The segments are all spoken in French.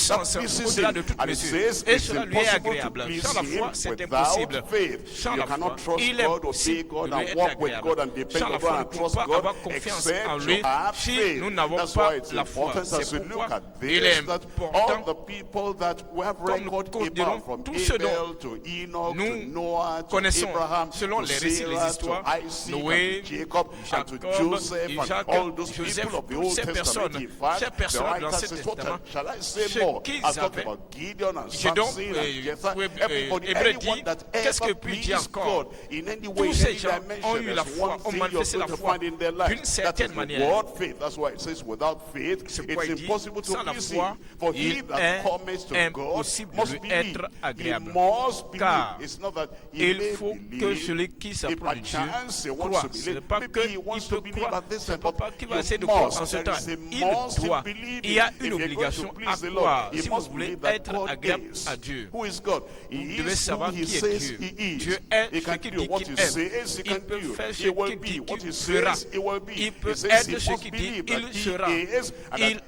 puissance pleases au-delà him. de toute And it mesure. says Et it's cela lui est impossible to agréable. please Sans la him foi, c'est without impossible. faith. Sans You la cannot foi, trust il est God, obey possible God, de lui and être walk with agréable. God and Sans depend la foi, nous ne pouvons pas avoir confiance en lui si nous n'avons pas la foi. C'est pourquoi il est important, comme nous considérons tous ceux dont nous connaissons, selon les récits, les histoires, Noé, Jacob, Isaac, Joseph, toutes ces personnes de l'Ancien Testament, ce qu'ils avaient. Hébreu dit, qu'est-ce que puis dire encore? Tous ces gens ont eu la foi, ont manifesté la foi d'une certaine manière. C'est pourquoi il dit, sans la foi, il est impossible de lui être agréable. Car il faut que celui qui s'approche de Dieu croit. Ce n'est pas qu'il peut croire, ce n'est pas qu'il va essayer de croire en ce temps. Il doit. Il y a une obligation à croire. Si vous voulez être agréable à Dieu, vous devez savoir qui est Dieu. Dieu est ce qu'il dit qu'il est. Il peut faire ce qu'il dit qu'il fera. Il peut être ce qu'il dit il sera. Il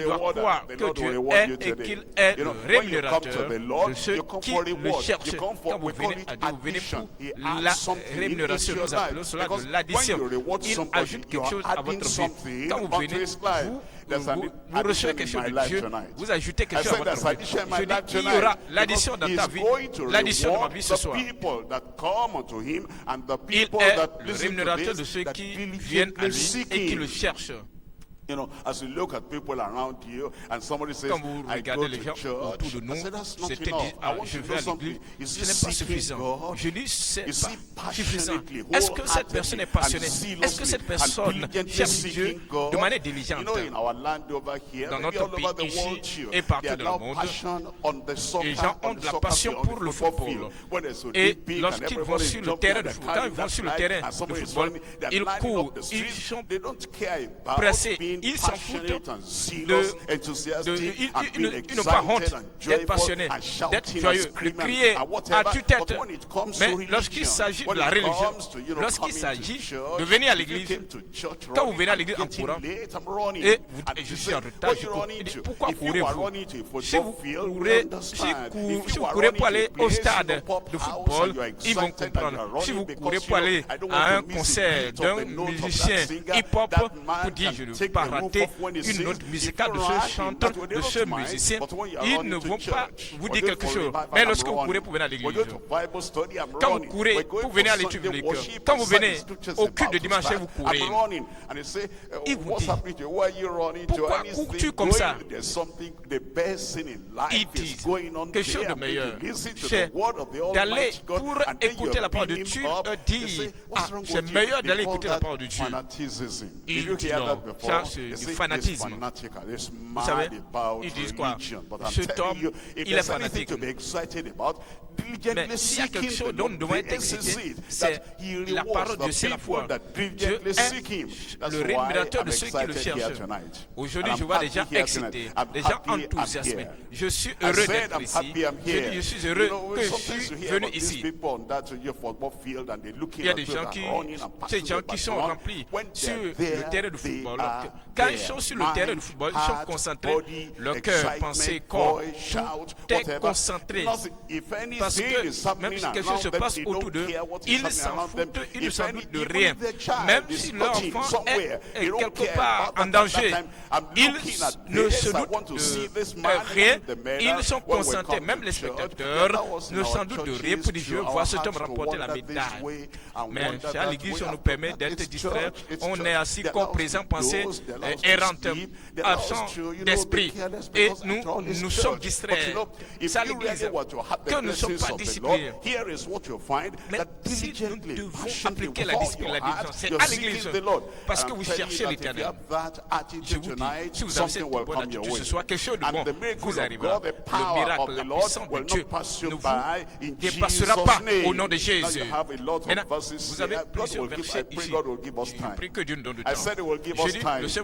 doit croire que Dieu est et qu'il est le rémunérateur de ceux qui le cherchent. Quand vous venez à Dieu, vous venez pour la rémunération. Nous appelons cela de l'addition. Il ajoute quelque chose à votre vie. Quand vous venez, vous recevez quelque chose de Dieu, vous ajoutez quelque chose à votre vie. Je dis qu'il y aura l'addition dans ta vie, l'addition de ma vie ce soir. Il est le rémunérateur de ceux qui viennent à lui et qui le cherchent. You know, as you look at people around you and somebody says, quand vous regardez les gens autour de nous, c'était dit, je vais à l'église, ce n'est pas suffisant. Je dis, c'est pas suffisant. Est-ce que cette personne est passionnée? Est-ce que cette personne cherche Dieu de manière diligente? Dans notre pays, ici et partout dans le monde, les gens ont de la passion pour le football. Et lorsqu'ils vont sur le terrain de football, quand ils vont sur le terrain de football, ils courent, ils sont pressés. Ils s'en foutent ils n'ont pas honte d'être passionnés, d'être joyeux, de crier à tue-tête. Mais lorsqu'il s'agit de la religion, lorsqu'il s'agit de venir à l'église, quand vous venez à l'église en courant, et je suis en retard, je cours, il dit, pourquoi courez-vous? Si vous courez pour aller au stade de football, ils vont comprendre. Si vous courez pour aller à un concert d'un musicien hip-hop, pour dire je ne veux pas rater une note musicale de ce chanteur, de ce musicien, ils ne vont pas vous dire quelque chose. Mais lorsque vous courez pour venir à l'église, quand vous courez pour venir à l'étude biblique, quand vous venez au culte de dimanche et vous courez, ils vous disent, pourquoi cours-tu comme ça? Ils disent, quelque chose de meilleur, c'est d'aller pour écouter la parole de Dieu. Dit, c'est meilleur d'aller écouter la parole de Dieu. Ils disent non, ça c'est du fanatisme. Vous savez, ils disent quoi? Cet homme, il est fanatique. Mais s'il y a quelque chose dont nous devons être excités, c'est la parole de Dieu, c'est la foi. Dieu est le rémunérateur de ceux qui le cherchent. Aujourd'hui, je vois des gens excités, des gens enthousiasmés. Je suis heureux d'être ici. Je dis, je suis heureux que je suis venu ici. Il y a des gens qui sont remplis sur le terrain de football. Quand ils sont sur le terrain de football, ils sont concentrés. Leur cœur, pensée, corps, tout est concentré. Parce que même si quelque chose se passe autour d'eux, ils s'en foutent, ils ne s'en doutent de rien. Même si leur enfant est quelque part en danger, ils ne se doutent de rien. Ils sont concentrés. Même les spectateurs ne s'en doutent de rien pour dire je vois cet homme remporter la médaille. Mais à l'église, on nous permet d'être distraits. On est assis comme présent, pensée errante, absent d'esprit. Et nous sommes distraits. C'est à l'église que nous ne sommes pas disciplinés. Mais si nous devons appliquer la discipline, la diligence, c'est à l'église. Parce que vous cherchez l'éternel. Je vous dis, si vous avez cette bonne attitude ce soir, quelque chose de bon vous arrivera. Le miracle, la puissance de Dieu ne vous dépassera pas au nom de Jésus. Maintenant, vous avez plusieurs versets ici. Je prie que Dieu nous donne du temps. Je dis, le Seigneur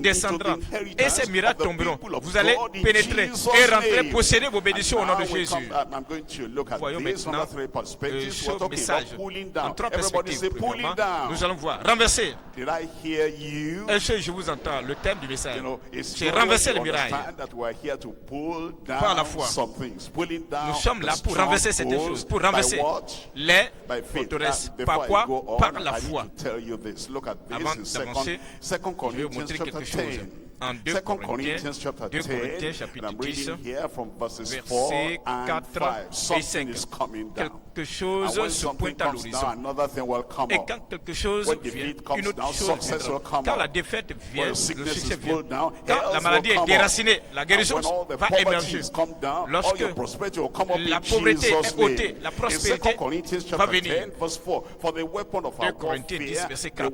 descendra et ces miracles tomberont. Vous allez pénétrer et rentrer, posséder vos bénédictions au nom de Jésus. Voyons maintenant ce message en trois perspectives. Nous allons voir. Renverser. Est-ce que je vous entends? Le thème du message. C'est renverser les murailles. Par la foi. Nous sommes là pour renverser cette chose, pour renverser les forteresses. Par quoi? Par la foi. Avant d'avancer, je vais vous montrer quelque chose. En 2 Corinthiens chapitre 10, versets 4 et 5. quelque chose se pointe à l'horizon. Et quand quelque chose vient, une autre chose viendra. Quand la défaite vient, le succès vient. Quand la maladie est déracinée, la guérison va émerger. Lorsque la pauvreté est ôtée, la prospérité va venir. 2 Corinthiens 10, verset 4.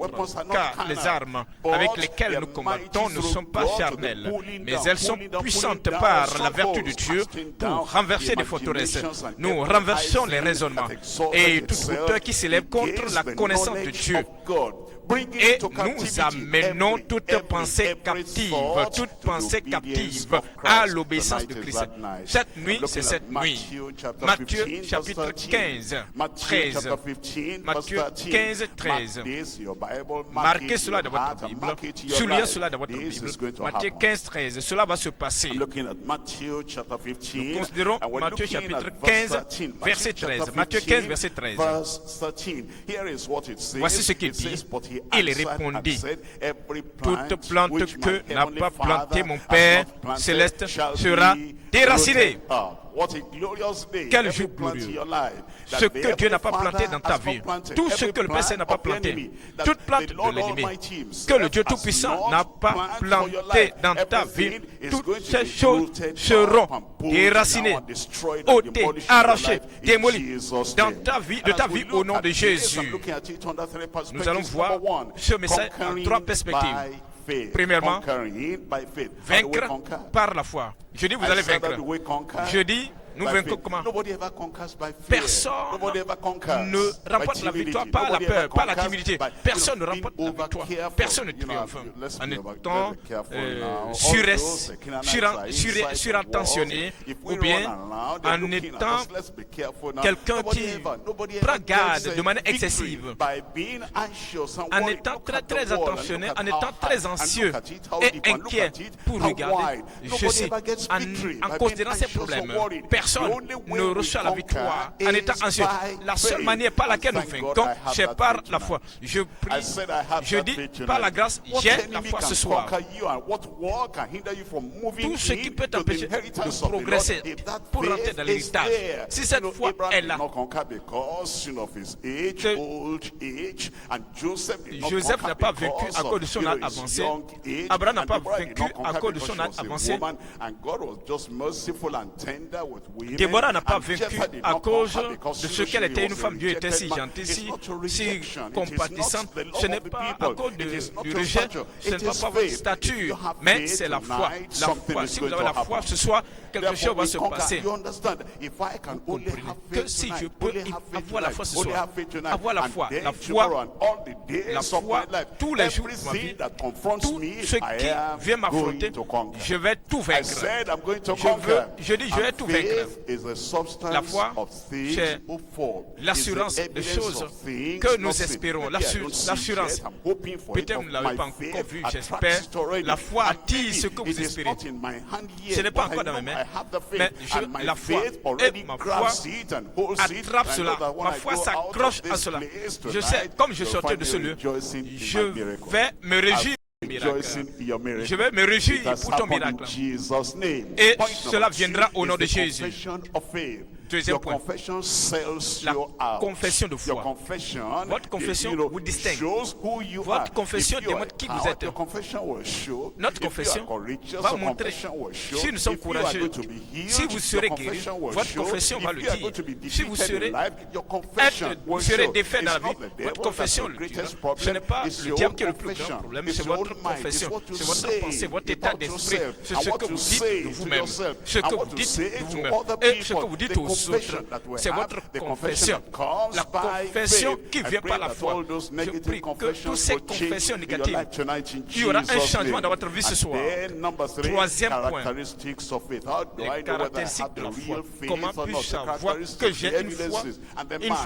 Car les armes avec lesquelles nous combattons ne sont pas charnelles, mais elles sont puissantes par la vertu de Dieu pour renverser des forteresses. Nous renversons les raisonnements et toute hauteur qui s'élève contre la connaissance de Dieu. Et nous amenons toute pensée captive à l'obéissance de Christ. Cette nuit, c'est cette nuit. Matthieu chapitre 15, 13. Matthieu 15, 13. Marquez cela dans votre Bible. Soulignez cela dans votre Bible. Matthieu 15, 13. Cela va se passer. Nous considérons Matthieu chapitre 15, verset 13. Matthieu 15, verset 13. Voici ce qu'il dit. Il répondit, toute plante que n'a pas plantée mon Père céleste sera déracinée. Quel jour glorieux! Ce que Dieu n'a pas planté dans ta vie, tout ce que le Père n'a pas planté, toute plante de l'ennemi, que le Dieu Tout-Puissant n'a pas planté dans ta vie, toutes ces choses seront déracinées, ôtées, arrachées, démolies dans ta vie, de ta vie au nom de Jésus. Nous allons voir ce message en 3 perspectives. Premièrement, vaincre par la foi. Je dis, vous allez vaincre. Je dis, nous vaincrons comment? Personne ne remporte la victoire par la peur, par la timidité. Personne ne remporte la victoire. Personne ne triomphe en étant surattentionné ou bien en étant quelqu'un qui prend garde de manière excessive, en étant très attentionné, en étant très anxieux et inquiet pour regarder, je sais, en considérant ces problèmes. Personne ne reçoit la victoire en étant anxieux. La seule manière par laquelle nous vaincrons, c'est par la foi. Je prie, je dis, par la grâce, j'ai la foi ce soir. Tout ce qui peut t'empêcher de progresser pour rentrer dans l'héritage, si cette foi est là, Joseph n'a pas vaincu à cause de son âge avancé. Abraham n'a pas vaincu à cause de son âge avancé. Déborah n'a pas vaincu à cause de ce qu'elle était une femme. Dieu était si gentil, si compatissante. Ce n'est pas à cause du rejet, ce n'est pas par votre stature, mais c'est la foi. La foi. Si vous avez la foi, ce soir, quelque chose va se passer. Vous comprenez que si je peux avoir la foi ce soir, avoir la foi, tous les jours de ma vie, tout ce qui vient m'affronter, je vais tout vaincre. Je dis, je vais tout vaincre. La foi, c'est l'assurance des choses que nous espérons. L'assurance, peut-être vous ne l'avez pas encore vu, j'espère. La foi attire ce que vous espérez. Ce n'est pas encore dans mes mains, mais la foi et ma foi attrape cela. Ma foi s'accroche à cela. Je sais, comme je sortais de ce lieu, je vais me réjouir. Je vais me réjouir pour ton miracle. Et cela viendra au nom de Jésus. Deuxième point, la confession de foi. Votre confession vous distingue. Votre confession démontre qui vous êtes. Notre confession va montrer si nous sommes courageux. Si vous serez guéri, votre confession va le dire. Si vous serez défait dans la vie, votre confession le dira. Ce n'est pas le diable qui est le plus grand problème, c'est votre confession, c'est votre pensée, votre état d'esprit. C'est ce que vous dites de vous-même, ce que vous dites de vous-même et ce que vous dites aux autres. C'est votre confession. La confession qui vient par la foi. Je prie que toutes ces confessions négatives, il y aura un changement dans votre vie ce soir. Troisième point, les caractéristiques de la foi. Comment puis-je savoir que j'ai une foi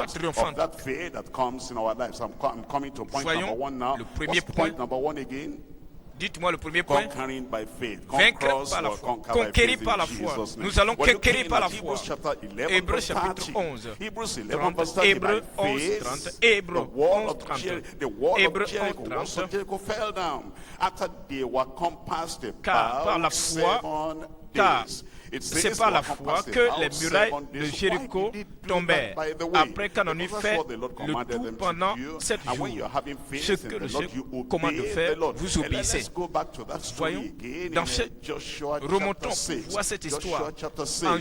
triomphante? Voyons le premier point. Dites-moi le premier point. Vaincre par la foi. Conquérir par la foi. Nous allons conquérir par la foi. Hébreux chapitre 11. 30. Hébreux 11, 30. Hébreux 11, 30. Hébreux 11, 30. Car par la foi, c'est par la foi que les murailles de Jéricho tombèrent. Après qu'on eut fait le tout pendant 7 jours, ce que le Seigneur commande de faire, vous obéissez. Voyons, remontons pour voir cette histoire en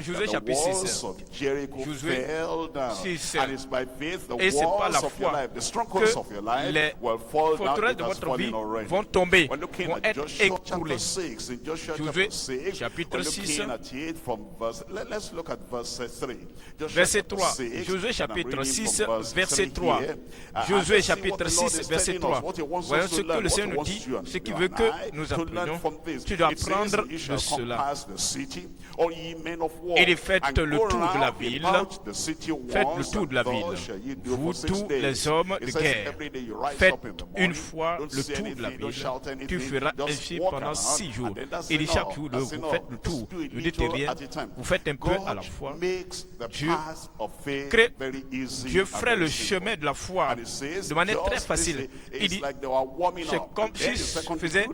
Josué chapitre 6. Josué 6. Et c'est par la foi que les forteresses de votre vie vont tomber, vont être écroulées. Josué chapitre 6, verset 3. Josué chapitre 6, verset 3. Josué chapitre 6, verset 3. Voyons ce que le Seigneur nous dit, ce qu'il veut que nous apprenions. Tu dois apprendre de cela. Et faites le tour de la ville. Faites le tour de la ville. Vous tous les hommes de guerre, faites une fois le tour de la ville. Tu feras ainsi pendant 6 jours. Et de chaque jour, vous faites le tour. Ne dites rien. Vous faites un peu à la fois. Dieu ferait le chemin de la foi de manière très facile. Il dit, c'est comme si je faisais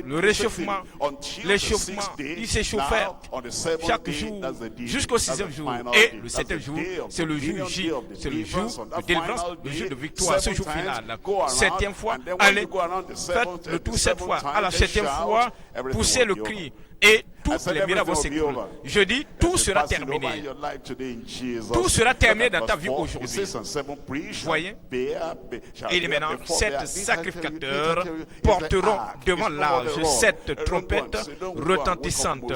le réchauffement, l'échauffement. Il s'échauffait chaque jour jusqu'au 6e jour. Et le 7e jour, c'est le jour J, c'est le jour de délivrance, le jour de victoire, ce jour final. 7e fois, allez, faites le tour 7 fois. À la 7e fois, poussez le cri. Et tous les miracles vont s'écrouler. Je dis, tout sera terminé. Tout sera terminé dans ta vie aujourd'hui. Voyez. Et maintenant, 7 sacrificateurs porteront devant l'âge 7 trompettes retentissantes.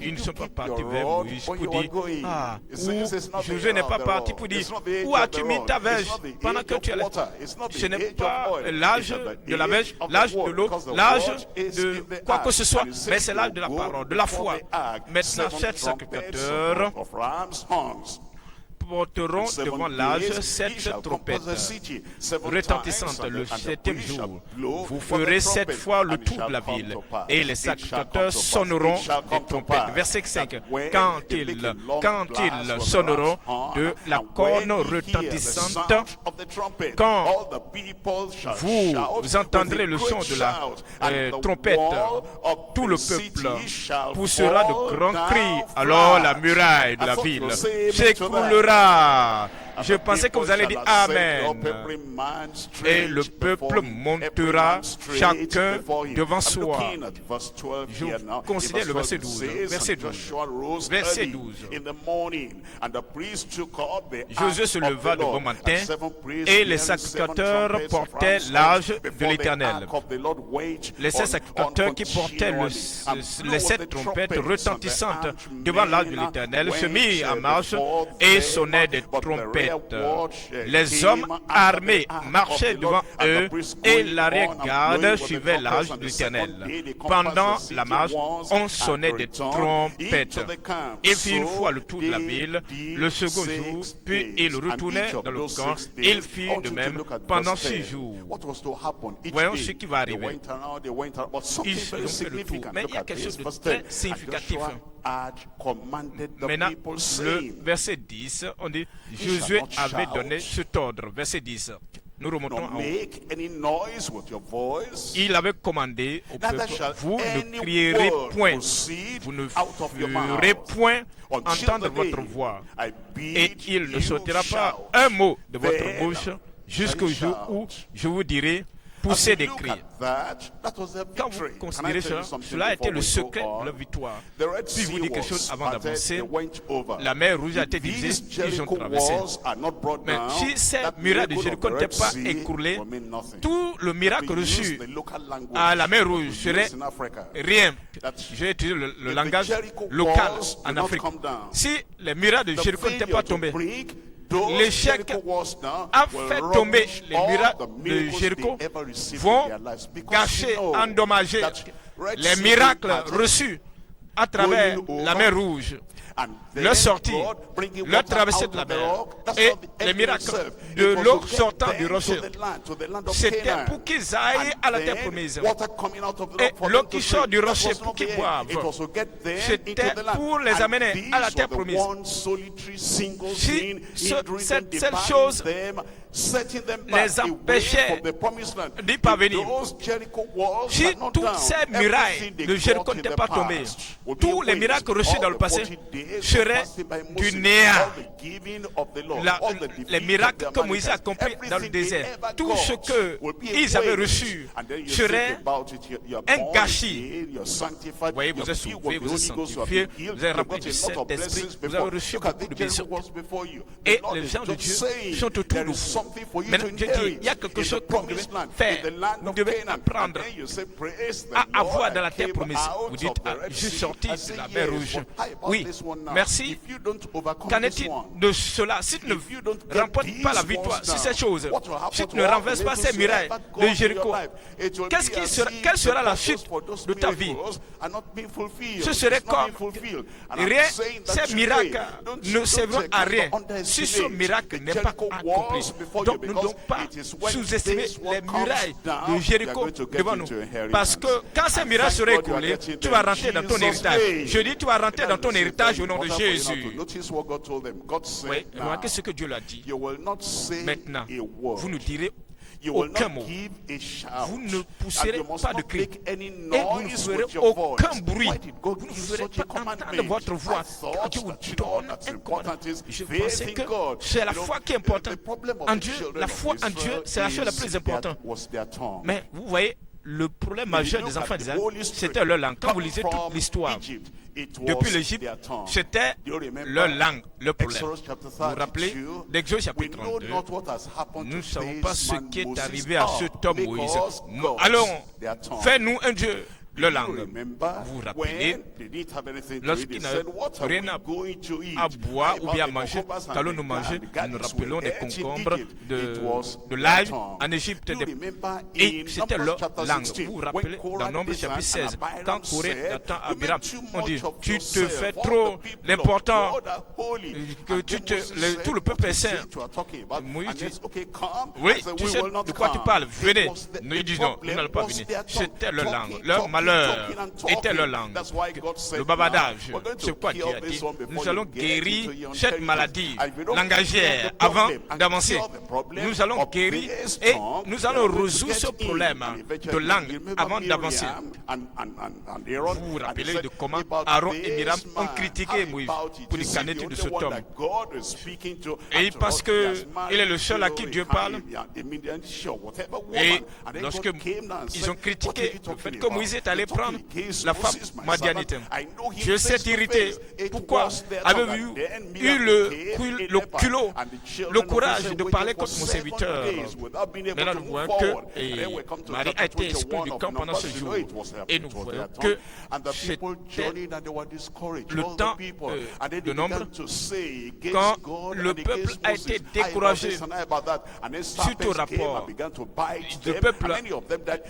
Ils ne sont pas partis vers Moïse pour dire, ah, Josué n'est pas parti pour dire, où as-tu mis ta verge pendant que tu allais? Ce n'est pas l'âge de la verge, l'âge de l'eau, l'âge de quoi que ce soit, mais c'est l'âge de la parole, de la foi. Maintenant, 7 sacrificateurs porteront devant l'âge 7 trompettes retentissantes le 7e jour. Vous ferez 7 fois le tour de la ville et les sacrificateurs sonneront des trompettes. Verset 5. Quand ils sonneront de la corne retentissante, quand vous entendrez le son de la trompette, tout le peuple poussera de grands cris. Alors la muraille de la ville s'écroulera. Je pensais que vous allez dire Amen. Et le peuple montera chacun devant soi. Je considère le verset 12. Verset 12. Verset 12. Josué se leva de bon matin et les sacrificateurs portaient l'âge de l'Éternel. Les 7 sacrificateurs qui portaient les 7 trompettes retentissantes devant l'âge de l'Éternel se mirent en marche et sonnaient des trompettes. Les hommes armés marchaient devant eux et l'arrière-garde suivait l'âge de l'Éternel. Pendant la marche, on sonnait des trompettes. Il fit une fois le tour de la ville, le second jour, puis il retournait dans le camp. Il fit de même pendant 6 jours. Voyons ce qui va arriver. Ils ont fait le tour. Mais il y a quelque chose de très significatif. Maintenant, le verset 10, on dit, Josué avait donné cet ordre. Verset 10. Nous remontons en haut. Il avait commandé au peuple, vous ne crierez point, vous ne ferez point entendre votre voix, et il ne sortira pas un mot de votre bouche jusqu'au jour où je vous dirai, poussez des cris. Quand vous considérez cela, cela a été le secret de la victoire. Puis vous dites quelque chose avant d'avancer. La mer Rouge a été divisée, ils ont traversé. Mais si ces murailles de Jéricho n'étaient pas écroulées, tout le miracle reçu à la mer Rouge serait rien. Je vais utiliser le langage local en Afrique. Si les murailles de Jéricho n'étaient pas tombées, l'échec a fait tomber les murailles de Jéricho, vont gâcher, endommager les miracles reçus à travers la mer Rouge. Leur sortie, leur traversée de la mer et les miracles de l'eau sortant du rocher. C'était pour qu'ils aillent à la terre promise. Et l'eau qui sort du rocher pour qu'ils boivent, c'était pour les amener à la terre promise. Si cette seule chose les empêchait d'y parvenir. Si tous ces murailles de Jéricho n'étaient pas tombées, tous les miracles reçus dans le passé seraient du néant. Les miracles que Moïse a accomplis dans le désert, tout ce qu'ils avaient reçu serait un gâchis. Vous voyez, vous êtes sauvé, vous êtes sanctifié, vous êtes rempli du Saint-Esprit, vous avez reçu beaucoup de bénédictions. Et les gens de Dieu sont autour de vous. Maintenant, Dieu dit, il y a quelque chose que vous devez faire. Vous devez apprendre à avoir dans la terre promise. Vous dites, je suis sorti de la mer Rouge. Oui, merci. Qu'en est-il de cela? Si tu ne remportes pas la victoire sur ces choses, si tu ne renverses pas ces murailles de Jéricho, quelle sera la chute de ta vie? Ce serait comme rien, ces miracles ne serviront à rien si ce miracle n'est pas accompli. Donc nous ne devons pas sous-estimer les murailles de Jéricho devant nous. Parce que quand ces murailles seront écoulées, tu vas rentrer dans ton héritage. Je dis, tu vas rentrer dans ton héritage au nom de Jésus. Oui, remarquez ce que Dieu l'a dit. Maintenant, vous ne direz aucun mot. Vous ne pousserez pas de cri. Et vous ne ferez aucun bruit. Vous ne ferez pas entendre votre voix. Quand Dieu vous donne un commandement, je pensais que c'est la foi qui est importante. En Dieu, la foi en Dieu, c'est la chose la plus importante. Mais vous voyez, le problème majeur des enfants d'Israël, c'était leur langue. Quand vous lisez toute l'histoire, depuis l'Égypte, c'était leur langue, le problème. Vous vous rappelez d'Exode chapitre 32, nous ne savons pas ce qui est arrivé à cet homme Moïse. Allons, fais-nous un Dieu. Leur langue. Vous vous rappelez, lorsqu'ils n'avaient rien à boire ou bien à manger, qu'allons-nous manger? Nous rappelons des concombres, de l'ail en Égypte. Et c'était leur langue. Vous vous rappelez, dans Nombre chapitre 16, quand Corée attend Abiram, on dit, tu te fais trop l'important, que tout le peuple est saint. Moïse dit, oui, tu sais de quoi tu parles, venez. Nous disons, non, nous n'allons pas venir. C'était leur langue, leur malheur était leur langue. Le babadage, c'est quoi Dieu a dit? Nous allons guérir cette maladie langagière avant d'avancer. Nous allons guérir et nous allons résoudre ce problème de langue avant d'avancer. Vous vous rappelez de comment Aaron et Myriam ont critiqué Moïse pour dire qu'en est-il de cet homme? Et parce qu'il est le seul à qui Dieu parle. Et lorsque ils ont critiqué le fait que Moïse est allé prendre la femme madianite, Dieu s'est irrité. Pourquoi avez-vous eu le culot, le courage de parler contre mon serviteur? Maintenant nous voyons que Marie a été exclue du camp pendant ce jour. Et nous voyons que c'était le temps de Nombre quand le peuple a été découragé. Suite au rapport, le peuple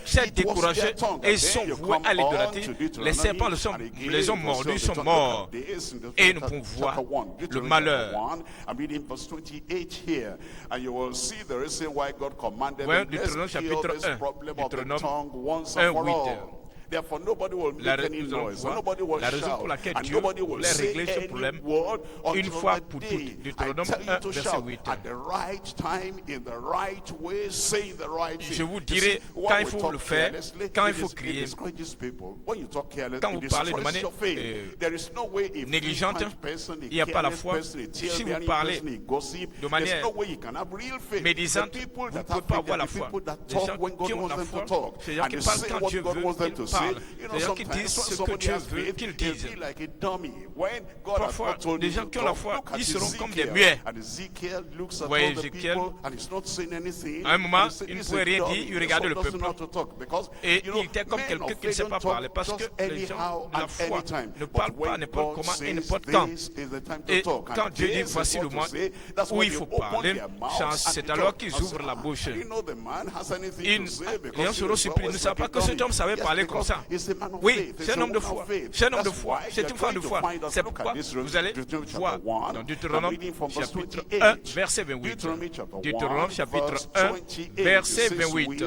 s'est découragé et sont voués à l'idolâtrie. Les serpents les ont mordus, sont morts. Et nous pouvons voir le malheur. Voyons Deutéronome chapitre 1. Deutéronome 1:8. La raison pour laquelle Dieu voulait régler ce problème une fois pour toutes. Deutéronome 1, verset 8. Je vous dirai quand il faut le faire, quand il faut crier. Quand vous parlez de manière négligente, il n'y a pas la foi. Si vous parlez de manière médisante, vous ne pouvez pas avoir la foi. Les gens qui ont la foi, c'est les gens qui parlent quand Dieu veut qu'ils parlent. Les gens qui disent ce que Dieu veut qu'ils disent. Parfois, les gens qui ont la foi, ils seront comme des muets. Vous voyez Ézéchiel, à un moment, il ne pouvait rien dire, il regardait le peuple. Et il était comme quelqu'un qui ne sait pas parler, parce que les gens de la foi ne parlent pas n'importe comment et n'importe quand. Et quand Dieu dit voici le mois où il faut parler, c'est alors qu'ils ouvrent la bouche. Les gens seront surpris, ils ne savent pas que cet homme savait parler comme ça. Oui, c'est un homme de foi. C'est un homme de foi. C'est une femme de foi. C'est pourquoi vous allez voir dans Deutéronome chapitre 1, verset 28. Deutéronome chapitre 1, verset 28.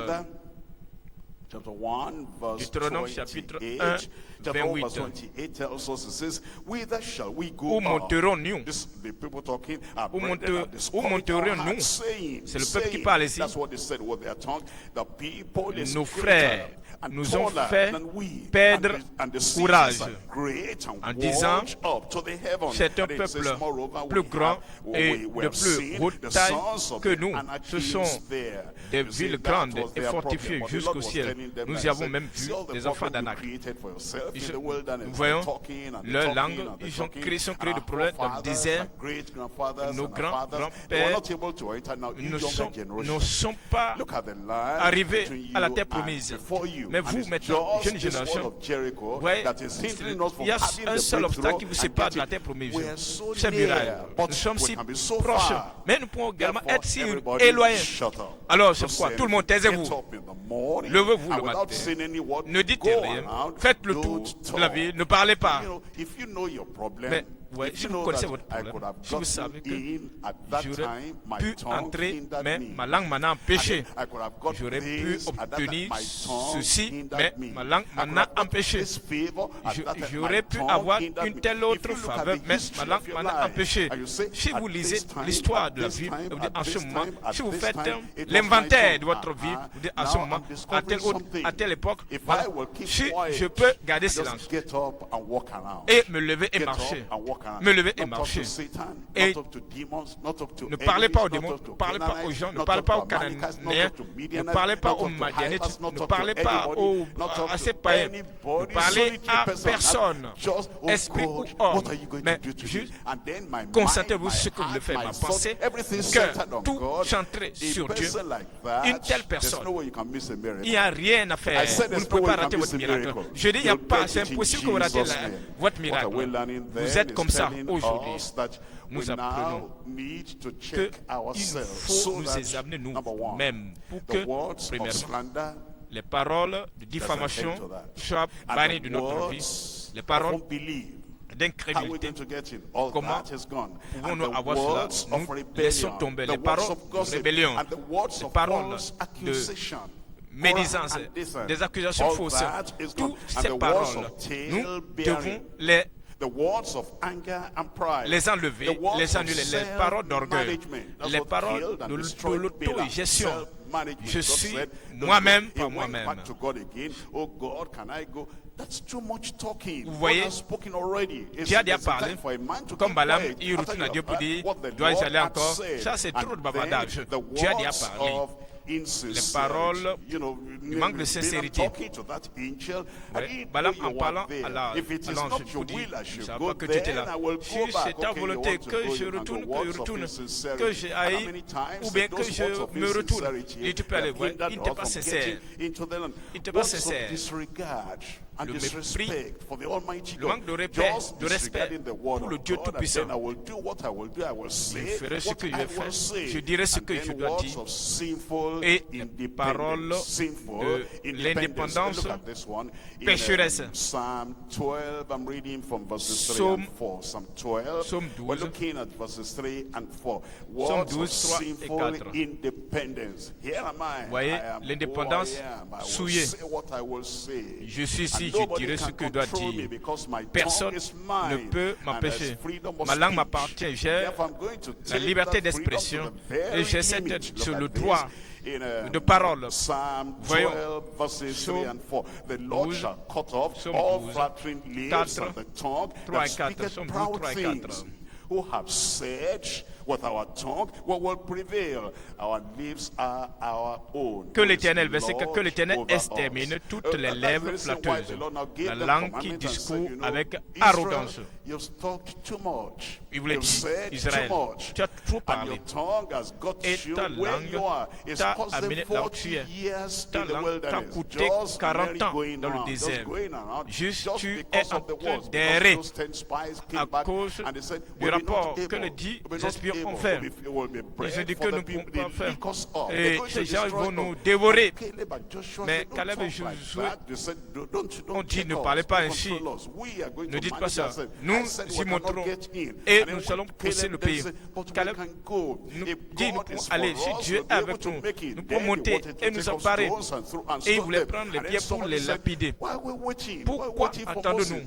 Chapter 1, verse Deutéronome chapitre 28. 1, Chapter 1, verse 28. 28 tells us, it says, whither shall we go Où up? monterons-nous? This, the people talking, our Où brethren have discouraged our monterons-nous? hearts, saying, C'est le peuple qui parle ici. that's what they said with their tongue. The people is Nos greater frères and nous ont taller fait than we, perdre and the cities courage are great and en disant, watch up to the heaven. c'est un And it says, peuple moreover, plus we grand have- et we de have plus seen haute the taille sons of que the nous. Anakims Ce sont there. des You see, villes that grandes was et their fortifiées problem. But the jusqu'au Lord was ciel. telling them, Nous like y avons I said, même see vu all the des enfants problem you d'Anak. created for yourself in Ils- the wilderness, Nous voyons and talking and the leur talking langue, and the ils ont talking. créé And des our problèmes dans le forefathers, désert. our great-grandfathers Nos and our fathers, they were grands-pères not able to enter. Now, you ne younger sont generation, pas look at the line arrivés between à la you terre and promise. before you. Mais And vous, it's maintenant, just jeune this génération, wall of Jericho ouais, that is hindering us from il y a having un the seul obstacle qui breakthrough vous and sépare de la getting- terre promise. we are so C'est near, muraille. but Nous sommes we si can be so proches, far. mais nous pouvons également Therefore, être si everybody éloignés. shut up. Alors, c'est Don't pourquoi say tout le monde, anything. taisez-vous. Get up in the morning, Levez-vous and le without matin. saying any word, Ne dites go rien. around, Faites le don't tour talk. de la ville. Ne parlez pas. You know, if you know your problem, Mais, ouais, if si you vous know connaissez that votre I problème, could have si vous gotten savez que in at that j'aurais time, my pu tongue entrer, hindered mais me. ma langue m'en a empêché. I could have got J'aurais pu this at that obtenir time, my tongue ceci, hindered mais me. ma langue I m'en could a have got empêché. this favor at that time, J'aurais my pu tongue avoir hindered une me. telle If autre you look at faveur, the mais history ma langue of your m'en a life, empêché. and you say, Si vous at lisez this time, l'histoire at de la this vie, time, vous dites at en ce this moment, time, at si vous this faites time, it was l'inventaire my de votre tongue. vie, vous dites en Now ce moment, I'm à telle, discovering something. à telle époque, If voilà, I will keep si quiet, je peux garder just silence get up and walk around. et me lever et Get marcher, up and walk around. me lever et Not talk marcher. to Satan, Et not talk to demons, not talk to ne parlez pas aux enemies, démons, not talk ne to parlez pas aux Canaanites, gens, ne not parlez talk pas to aux Amalekites, Cananéens, not talk to ne Midianites, parlez pas not aux talk to Madianites, Hivites, not ne talk to parlez pas anybody, not talk à to ces païens, ne anybody, parlez solitary à person. personne, Just, oh esprit ou God, homme, what are you going mais to do to juste me? And then my concentrez-vous mind, sur ce my que vous voulez heart, faire, my ma thought, pensée, everything centered que on tout God. centré A sur Dieu. person like that, Une telle there's personne, no way you can miss a miracle. il n'y a rien à faire. I said Vous ne there's pouvez no pas way you rater can votre miss a miracle. miracle. Je dis, il n'y a You'll pas, get c'est it in impossible que vous ratez Jesus' name. votre What miracle. we're learning Vous then êtes is comme ça telling aujourd'hui. us that we Nous apprenons now need to Que check il ourselves faut so nous that, examiner number one, nous-mêmes pour the que, words of premièrement, slander les paroles de diffamation soient bannies de notre vie. Les paroles of unbelief, how are we d'incrédulité. going to get in? All Comment that is gone. And pouvons-nous the avoir cela? words of Nous rebellion, laissons tomber the les words paroles of de gossip, rébellion, and the words les of paroles false de accusation. médisance, And dissent. des accusations All fausses. that is gone. Toutes And ces the words paroles, of nous tale-bearing, devons les the words of anger and pride, les enlever, the words les of annuler, les paroles d'orgueil, self-management. That's les what paroles killed and de destroyed l'autogestion. Balaam. Self-management. Je God suis said, don't moi-même go. par He went moi-même. back to God again. Oh God, can I go? That's too much talking. Vous God voyez, has spoken already. Dieu a déjà It's a parlé. time for a man to Comme keep Balaam, quiet il after retourne à you Dieu have pour heard dire, what the dois-je Lord aller had encore? said. Ça, c'est trop And de bavardage. then the Dieu a déjà words parlé. of insincerity, Les paroles you know, du manque de Balaam sincérité. talking to that angel, Ouais. I didn't Balaam know you en parlant were there. à la- If it is à l'ange not your pour dire, will, I je ne should savais go pas que tu étais then là. I will Si go c'est back. ta Okay, you volonté want to que go, je you can retourne, go. que je Words of retourne, insincerity. que j'aille, How many times ou bien those que je words of me retourne. insincerity Et tu peux aller have voir, hindered il n'était us pas from sincère. getting into the land. Il n'était pas Words of sincère. disregard and Le disrespect for the Almighty le God. manque de respect, Just de respect disregarding the word pour le of Dieu God, and Tout-Puissant. then I will do what I will do. I will say Je ferai ce what que je I vais will faire. say. Je dirai ce And que then je dois words dire. of sinful Et les independence. paroles Sinful de independence. l'indépendance Look at this one. In, pécheresse. Psalm 12, I'm reading from verses 3 Psaume- and 4. Psalm 12, Psaume we're 12. looking at verses 3 and 4. Psaume Words 12, of 3 et sinful 4. independence. Here am I. Voyez, I am l'indépendance who I am. I will souillée. say what I will say. Je suis ici, And je nobody dirai ce can que je dois control me dire. because my Personne tongue is ne mine, peut and m'empêcher. there's freedom of Ma langue speech. m'appartient. J'ai Therefore, I'm going to la take liberté that freedom d'expression to the very et j'ai cette limit. sur Look le at this droit in, de parole. Psalm Voyons. 12, verses 3 Psaume and 4. The Lord 12, shall cut off Psaume all 12, flattering lips 4, and the tongue 3 that et 4, speaketh Psaume 12, proud 3 et 4. things. Who have said with our tongue what will prevail. Our lips are our own. Que l'Éternel, verset 4, que l'Éternel Over us. extermine toutes les That's lèvres the reason why the flatteuses. Lord now gave La them langue qui commandments and discourt said, you know, avec Israel, arrogance. you've talked too much. Il voulait You've dire, said Israël, too much. tu as trop And parlé. your tongue has got Et you ta where langue you are. It's t'a caused them amené là où 40 tu es. years Ta in the langue t'a wilderness. coûté Just 40 ans going dans le around, désert. just going around. Juste, Just tu because es en of the train words, d'errer because those 10 spies came à back cause and they said, du we're rapport not que able, les 10 we're not espions pourrons faire. Ils ont dit que nous ne pourrons pas faire. Et ces gens vont nous dévorer. Mais Caleb et Josué ont dit, ne parlez pas ainsi. Ne dites pas ça. Nous y monterons et nous allons pousser le pays. Caleb nous dit, nous pouvons aller. Si Dieu est avec nous, nous pouvons monter et nous emparer. Et il voulait prendre les pierres pour les lapider. Pourquoi attendons-nous?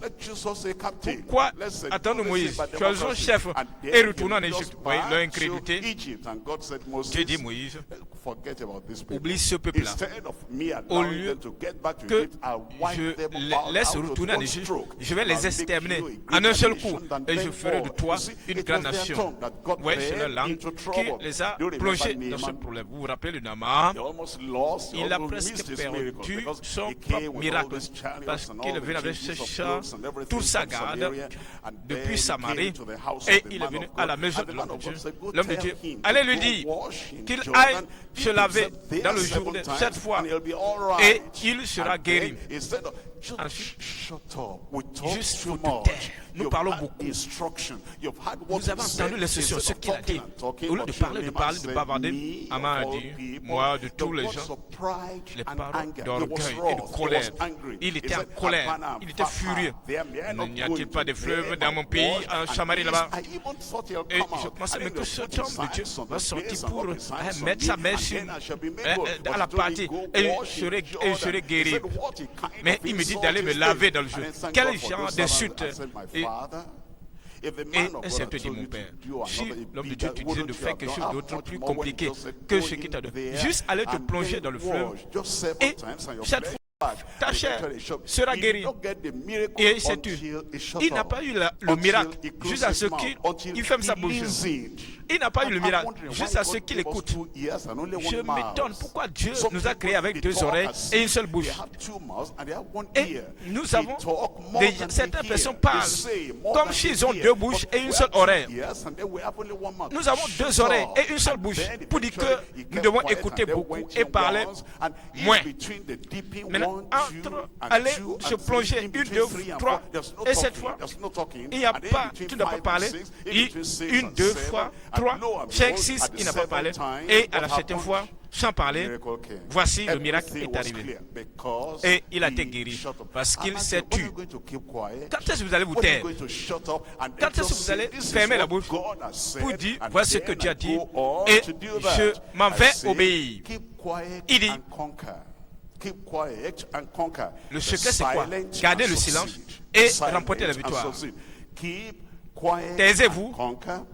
Pourquoi attendons Moïse? Choisissons chef et retournons en Égypte. Voyez leur incrédulité. Dieu dit Moïse, oublie ce peuple-là. Au lieu que je laisse retourner en Égypte, je vais les exterminer en un seul coup et je ferai de toi une grande nation. Oui, c'est la langue qui les a plongés dans ce problème. Vous vous rappelez de Naaman? Il a presque perdu son propre miracle parce qu'il est venu avec ses chars, toute sa garde, depuis Samarie, et il est venu à la maison de l'homme de Dieu. L'homme de Dieu, allez lui dire qu'il aille se laver dans le jour 7 fois et il sera guéri. Ensuite, juste pour te taire. Nous parlons beaucoup. Vous avez entendu l'instruction, ce qu'il a dit. Au lieu de parler, de bavarder, Aman a dit, moi, de tous les gens, les paroles d'orgueil et de colère. Il était en colère, il était furieux. N'y a-t-il pas de fleuves dans mon pays, en Samarie là-bas? Et je pensais même que cet homme de Dieu va sortir pour mettre sa main à la partie et je serai guéri. Mais il me dit d'aller me laver dans le jeu. Quel genre d'insulte! Et un certain dit, mon père, si l'homme de Dieu te disait de faire quelque chose d'autre plus compliqué que ce qu'il t'a donné, juste aller te plonger dans le fleuve et cette fois, ta chair sera guérie. Et c'est tout. Il n'a pas eu le miracle juste à ce qu'il ferme sa bouche. Il n'a pas eu le miracle juste à ce qu'il écoute. Je m'étonne pourquoi Dieu nous a créés avec 2 oreilles et une seule bouche. Et nous avons certaines personnes parlent comme s'ils ont 2 bouches et une seule oreille. Nous avons 2 oreilles et une seule bouche pour dire que nous devons écouter beaucoup et parler moins. Maintenant, entre aller se plonger 1, 2, 3 et 7 fois, il n'y a pas, tu ne dois pas parler. 1, 2 fois, 3, 5, 6, il n'a pas parlé. Et à la 7e fois, sans parler, voici le miracle est arrivé. Et il a été guéri parce qu'il s'est tu. Quand est-ce que vous allez vous taire? Quand est-ce que vous allez fermer la bouche pour dire, voici ce que Dieu a dit et je m'en vais obéir? Il dit, le secret c'est quoi? Gardez le silence et remportez la victoire. Taisez-vous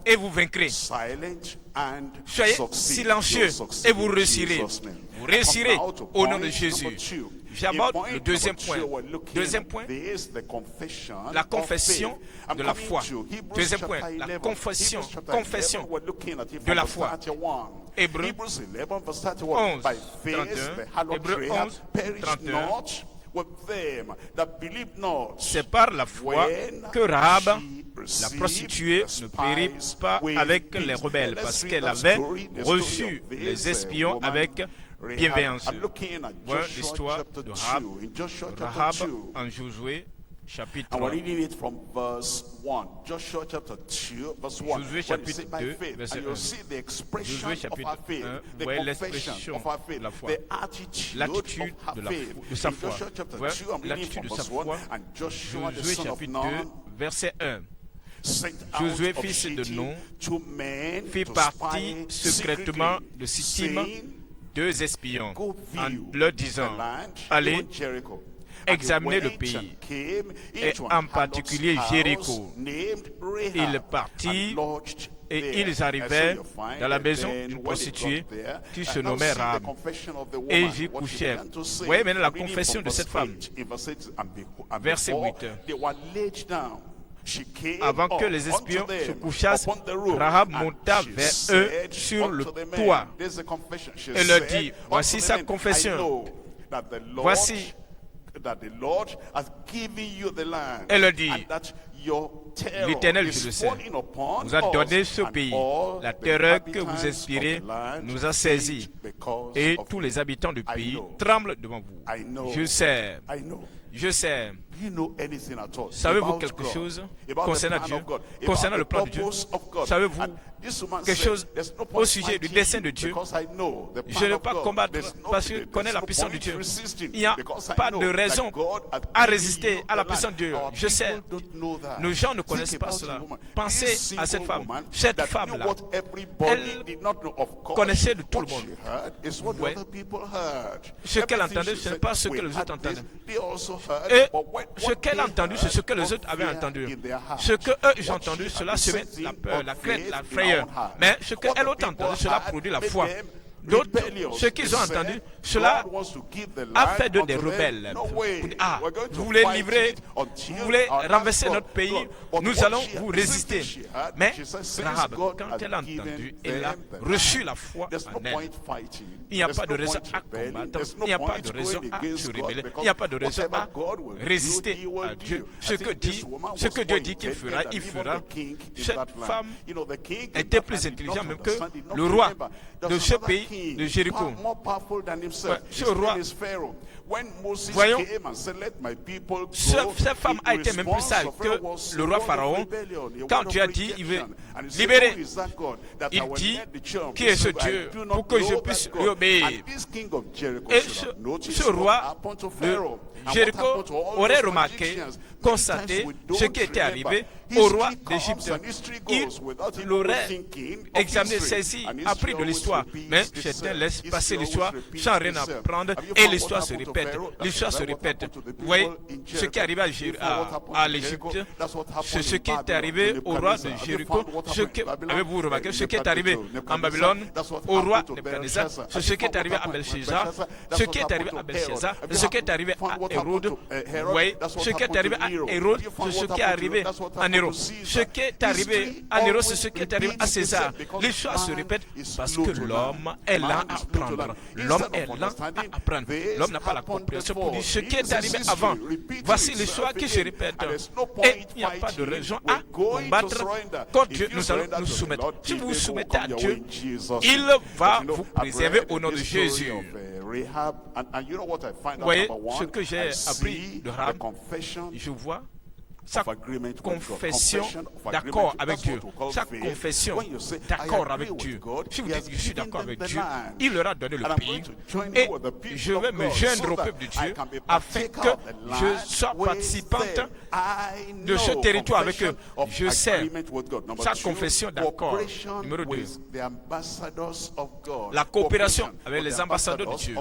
et vous vaincrez. Soyez silencieux et vous réussirez. Vous réussirez au nom de Jésus. J'aborde le deuxième point. Deuxième point, la confession de la foi. Deuxième point, la confession de la foi. Hébreux 11, 31. Hébreux 11, 31. C'est par la foi que Rahab, la prostituée, ne périt pas avec les rebelles, parce qu'elle avait reçu les espions avec bienveillance. Voilà l'histoire de Rahab en Josué, chapitre 1. Josué chapitre 2, verset 1. Josué chapitre 1, vous voyez l'expression de la foi, l'attitude de sa foi. Voilà l'attitude de sa foi. Josué chapitre 2, verset 1. Josué, fils de Nun, fit partie secrètement de Sittim 2 espions en leur disant, allez examiner le pays, et en particulier Jéricho. Ils partirent et ils arrivèrent dans la maison d'une prostituée qui se nommait Rahab. Et j'y couchais. Vous voyez maintenant la confession de cette femme. Verset 8. Avant que les espions se couchassent, Rahab monta vers eux sur le toit et leur dit, voici sa confession. Voici. Elle leur dit, L'Éternel, je le sais, nous a donné ce pays. La terreur que vous inspirez nous a saisis. Et tous les habitants du pays tremblent devant vous. Je sais. Je sais. Savez-vous quelque chose concernant Dieu, concernant le plan de Dieu? Savez-vous quelque chose au sujet du dessein de Dieu? Je ne vais pas combattre parce que je connais la puissance de Dieu. Il n'y a pas de raison à résister à la puissance de Dieu. Je sais, nos gens ne connaissent pas cela. Pensez à cette femme. Cette femme-là, elle connaissait de tout le monde. Ouais. Ce qu'elle entendait, ce n'est pas ce que les autres entendaient. Et ce qu'elle a entendu, c'est ce que les autres avaient entendu. Ce que eux, ils ont entendu, cela se met la peur, la crainte, la frayeur. Mais ce qu'elle a entendu, cela produit la foi. D'autres, ce qu'ils ont entendu, cela a fait d'eux des rebelles. Ah, vous voulez livrer, vous voulez renverser notre pays, nous allons vous résister. Mais Rahab, quand elle a entendu, elle a reçu la foi en elle. Il n'y a pas de raison à combattre, il n'y a pas de raison à se rebeller, il n'y a pas de raison à résister à Dieu. Ce que Dieu dit qu'il fera, il fera. Cette femme était plus intelligente même que le roi de ce pays, de Jéricho. Ce roi, voyons, cette femme a été même plus sage que le roi Pharaon. Quand Dieu a dit, il veut libérer, il dit, qui est ce Dieu pour que je puisse lui obéir. Et ce roi de Jéricho aurait remarqué, constaté ce qui était arrivé au roi d'Égypte. Il l'aurait examiné, saisi, appris de l'histoire. Mais certains laissent passer l'histoire sans rien apprendre et l'histoire se répète. L'histoire se répète. Vous voyez, ce qui est arrivé à l'Égypte, c'est ce qui est arrivé au roi de Jéricho. Avez-vous remarqué ce qui est arrivé en Babylone au roi Nebuchadnezzar? C'est ce qui est arrivé à Belshazzar. Ce qui est arrivé à Belshazzar, c'est ce qui est arrivé à Hérode. Vous voyez, ce qui est arrivé à Hérode, c'est ce qui est arrivé à Néron. Ce qui est arrivé à Néron, c'est ce qui est arrivé à César. L'histoire se répète parce que l'homme est là à apprendre. L'homme est là à apprendre. L'homme n'a pas la compréhension pour dire ce qui est arrivé avant. Voici l'histoire qui se répète. Et il n'y a pas de raison à combattre contre Dieu. Nous allons nous soumettre. Si vous vous soumettez à Dieu, il va vous préserver au nom de Jésus. Vous voyez ce que j'ai appris de Rahab? Je vois sa confession d'accord avec Dieu. Sa confession d'accord avec Dieu. Si vous dites je suis d'accord avec Dieu, il leur a donné le pays et je vais me joindre au peuple de Dieu afin que je sois participante de ce territoire avec eux. Je sais sa confession d'accord. Numéro 2. La coopération avec les ambassadeurs de Dieu.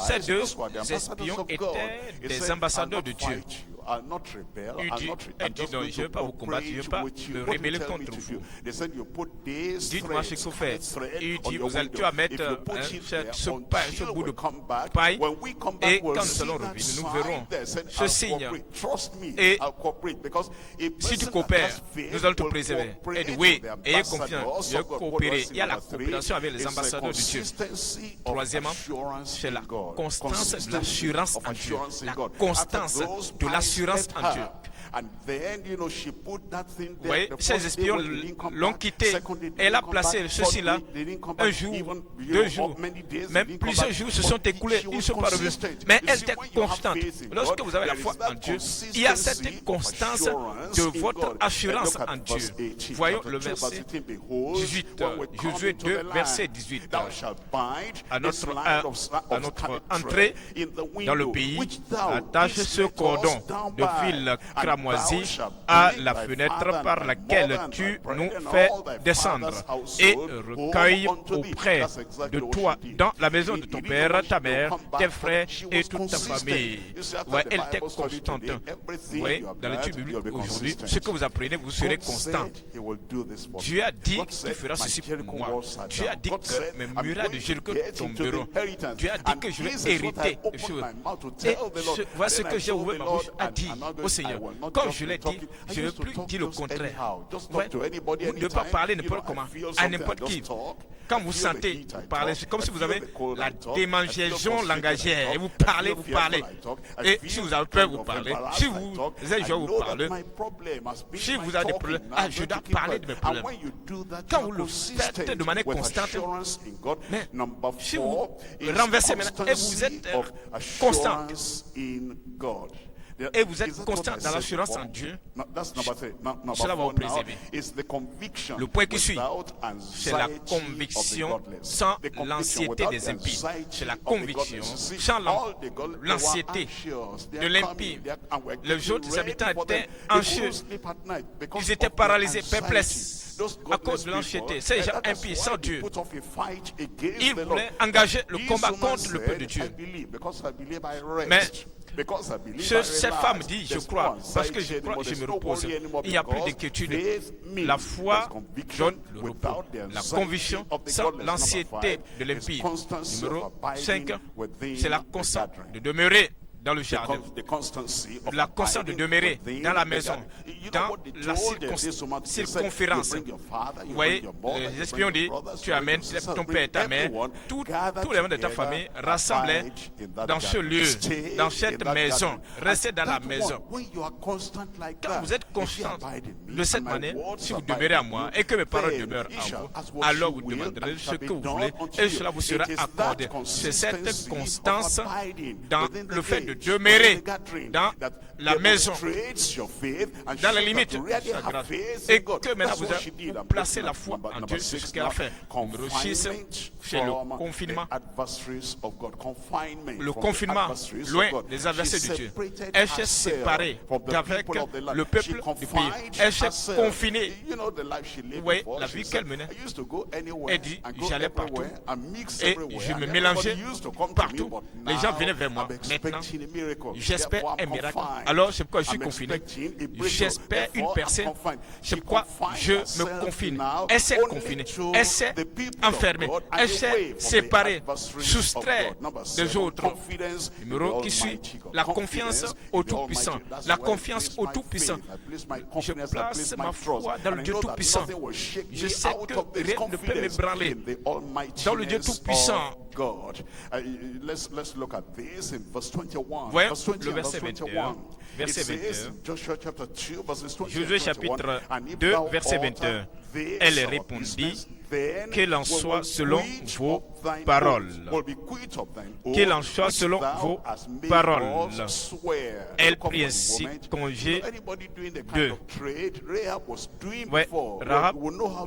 Ces deux espions étaient des ambassadeurs de Dieu. Il dit non, je ne vais pas vous combattre, je ne vais pas me rebeller contre vous. Dites-moi ce qu'il faut faire. Il dit, tu vas mettre ce bout de paille et quand nous allons revenir, nous verrons ce signe. Et si tu coopères, nous allons te préserver. Et dit, oui, ayez confiance, je vais coopérer. Il y a la coopération avec les ambassadeurs de Dieu. Troisièmement, c'est la constance de l'assurance en Dieu. La constance de l'assurance en Dieu. Oui, ces espions l'ont quitté. Elle a placé ceci là un jour, 2 jours, même plusieurs jours se sont écoulés. Ils ne sont pas revenus. Mais elle était constante. Lorsque vous avez la foi en Dieu, il y a cette constance de votre assurance en Dieu. Voyons le verset 18. Josué 2, verset 18. À notre entrée dans le pays, attache ce cordon de fil cramoisi à la fenêtre par laquelle tu nous fais descendre et recueille auprès de toi dans la maison de ton père, ta mère, tes frères et toute ta famille. Ouais, elle était constante. Oui, dans l'étude biblique aujourd'hui, ce que vous apprenez, vous serez constant. Dieu a dit qu'il fera ceci pour moi. Dieu a dit que mes murailles de Jéricho tomberont. Dieu a dit que je vais hériter des choses. Et voilà ce que j'ai ouvert ma bouche à dire au Seigneur. Comme je l'ai dit, je ne veux plus dire le contraire. Ouais, vous ne devez pas parler n'importe comment, à n'importe qui. Quand vous sentez, vous parlez, c'est comme si vous avez la démangeaison langagière. Et vous parlez. Et si vous avez peur, vous parlez. Si vous êtes joyeux, vous parlez. Si vous avez des problèmes, je dois parler de mes problèmes. Quand vous le faites de manière constante, mais si vous renversez maintenant et vous êtes constant, et vous êtes constant dans l'assurance en Dieu, cela va vous préserver. Le point qui suit, c'est la conviction sans l'anxiété des impies. C'est la conviction sans l'anxiété de l'impie. Les autres habitants étaient anxieux. Ils étaient paralysés, perplexes à cause de l'anxiété. Ces gens impies, sans Dieu, ils voulaient engager le combat contre le peuple de Dieu. Mais cette femme dit, je crois, parce que je crois, je me repose. Il n'y a plus d'inquiétude. La foi donne le repos. La conviction sans l'anxiété de l'impie. Numéro 5, c'est la constance de demeurer dans le jardin, la constance de demeurer dans la maison, dans la circonférence. Vous voyez, les espions disent, tu amènes ton père et ta mère, tous les membres de ta famille rassemblés dans ce lieu, dans cette maison, restez dans la maison. Quand vous êtes constant de cette manière, si vous demeurez à moi et que mes paroles demeurent à vous, alors vous demanderez ce que vous voulez et cela vous sera accordé. C'est cette constance dans le fait de demeurer dans la maison, dans les limites de sa grâce, et que maintenant vous placez la foi en Dieu, c'est ce qu'elle a fait. Numéro 6, c'est le confinement. Le confinement, loin des adversaires de Dieu. Elle s'est séparée d'avec le peuple du pays. Elle s'est confinée. Vous voyez la vie qu'elle menait. Elle dit, j'allais partout et je me mélangeais partout. Les gens venaient vers moi. Maintenant, j'espère un miracle. Alors, c'est pourquoi je suis confiné. J'espère une personne. C'est pourquoi je me confine. Elle s'est confinée. Elle s'est enfermée. Elle s'est séparée, soustraite des autres. Numéro qui suit, la confiance au Tout-Puissant. La confiance au Tout-Puissant. Je place ma foi dans le Dieu Tout-Puissant. Je sais que rien ne peut m'ébranler. Dans le Dieu Tout-Puissant. Voyons le verset 21. Verset 21. Josué chapitre 2, verset 21. Elle répondit, qu'il en soit selon vos paroles. Qu'il en soit selon vos paroles. Elle prit ainsi congé d'eux. Ouais, Rahab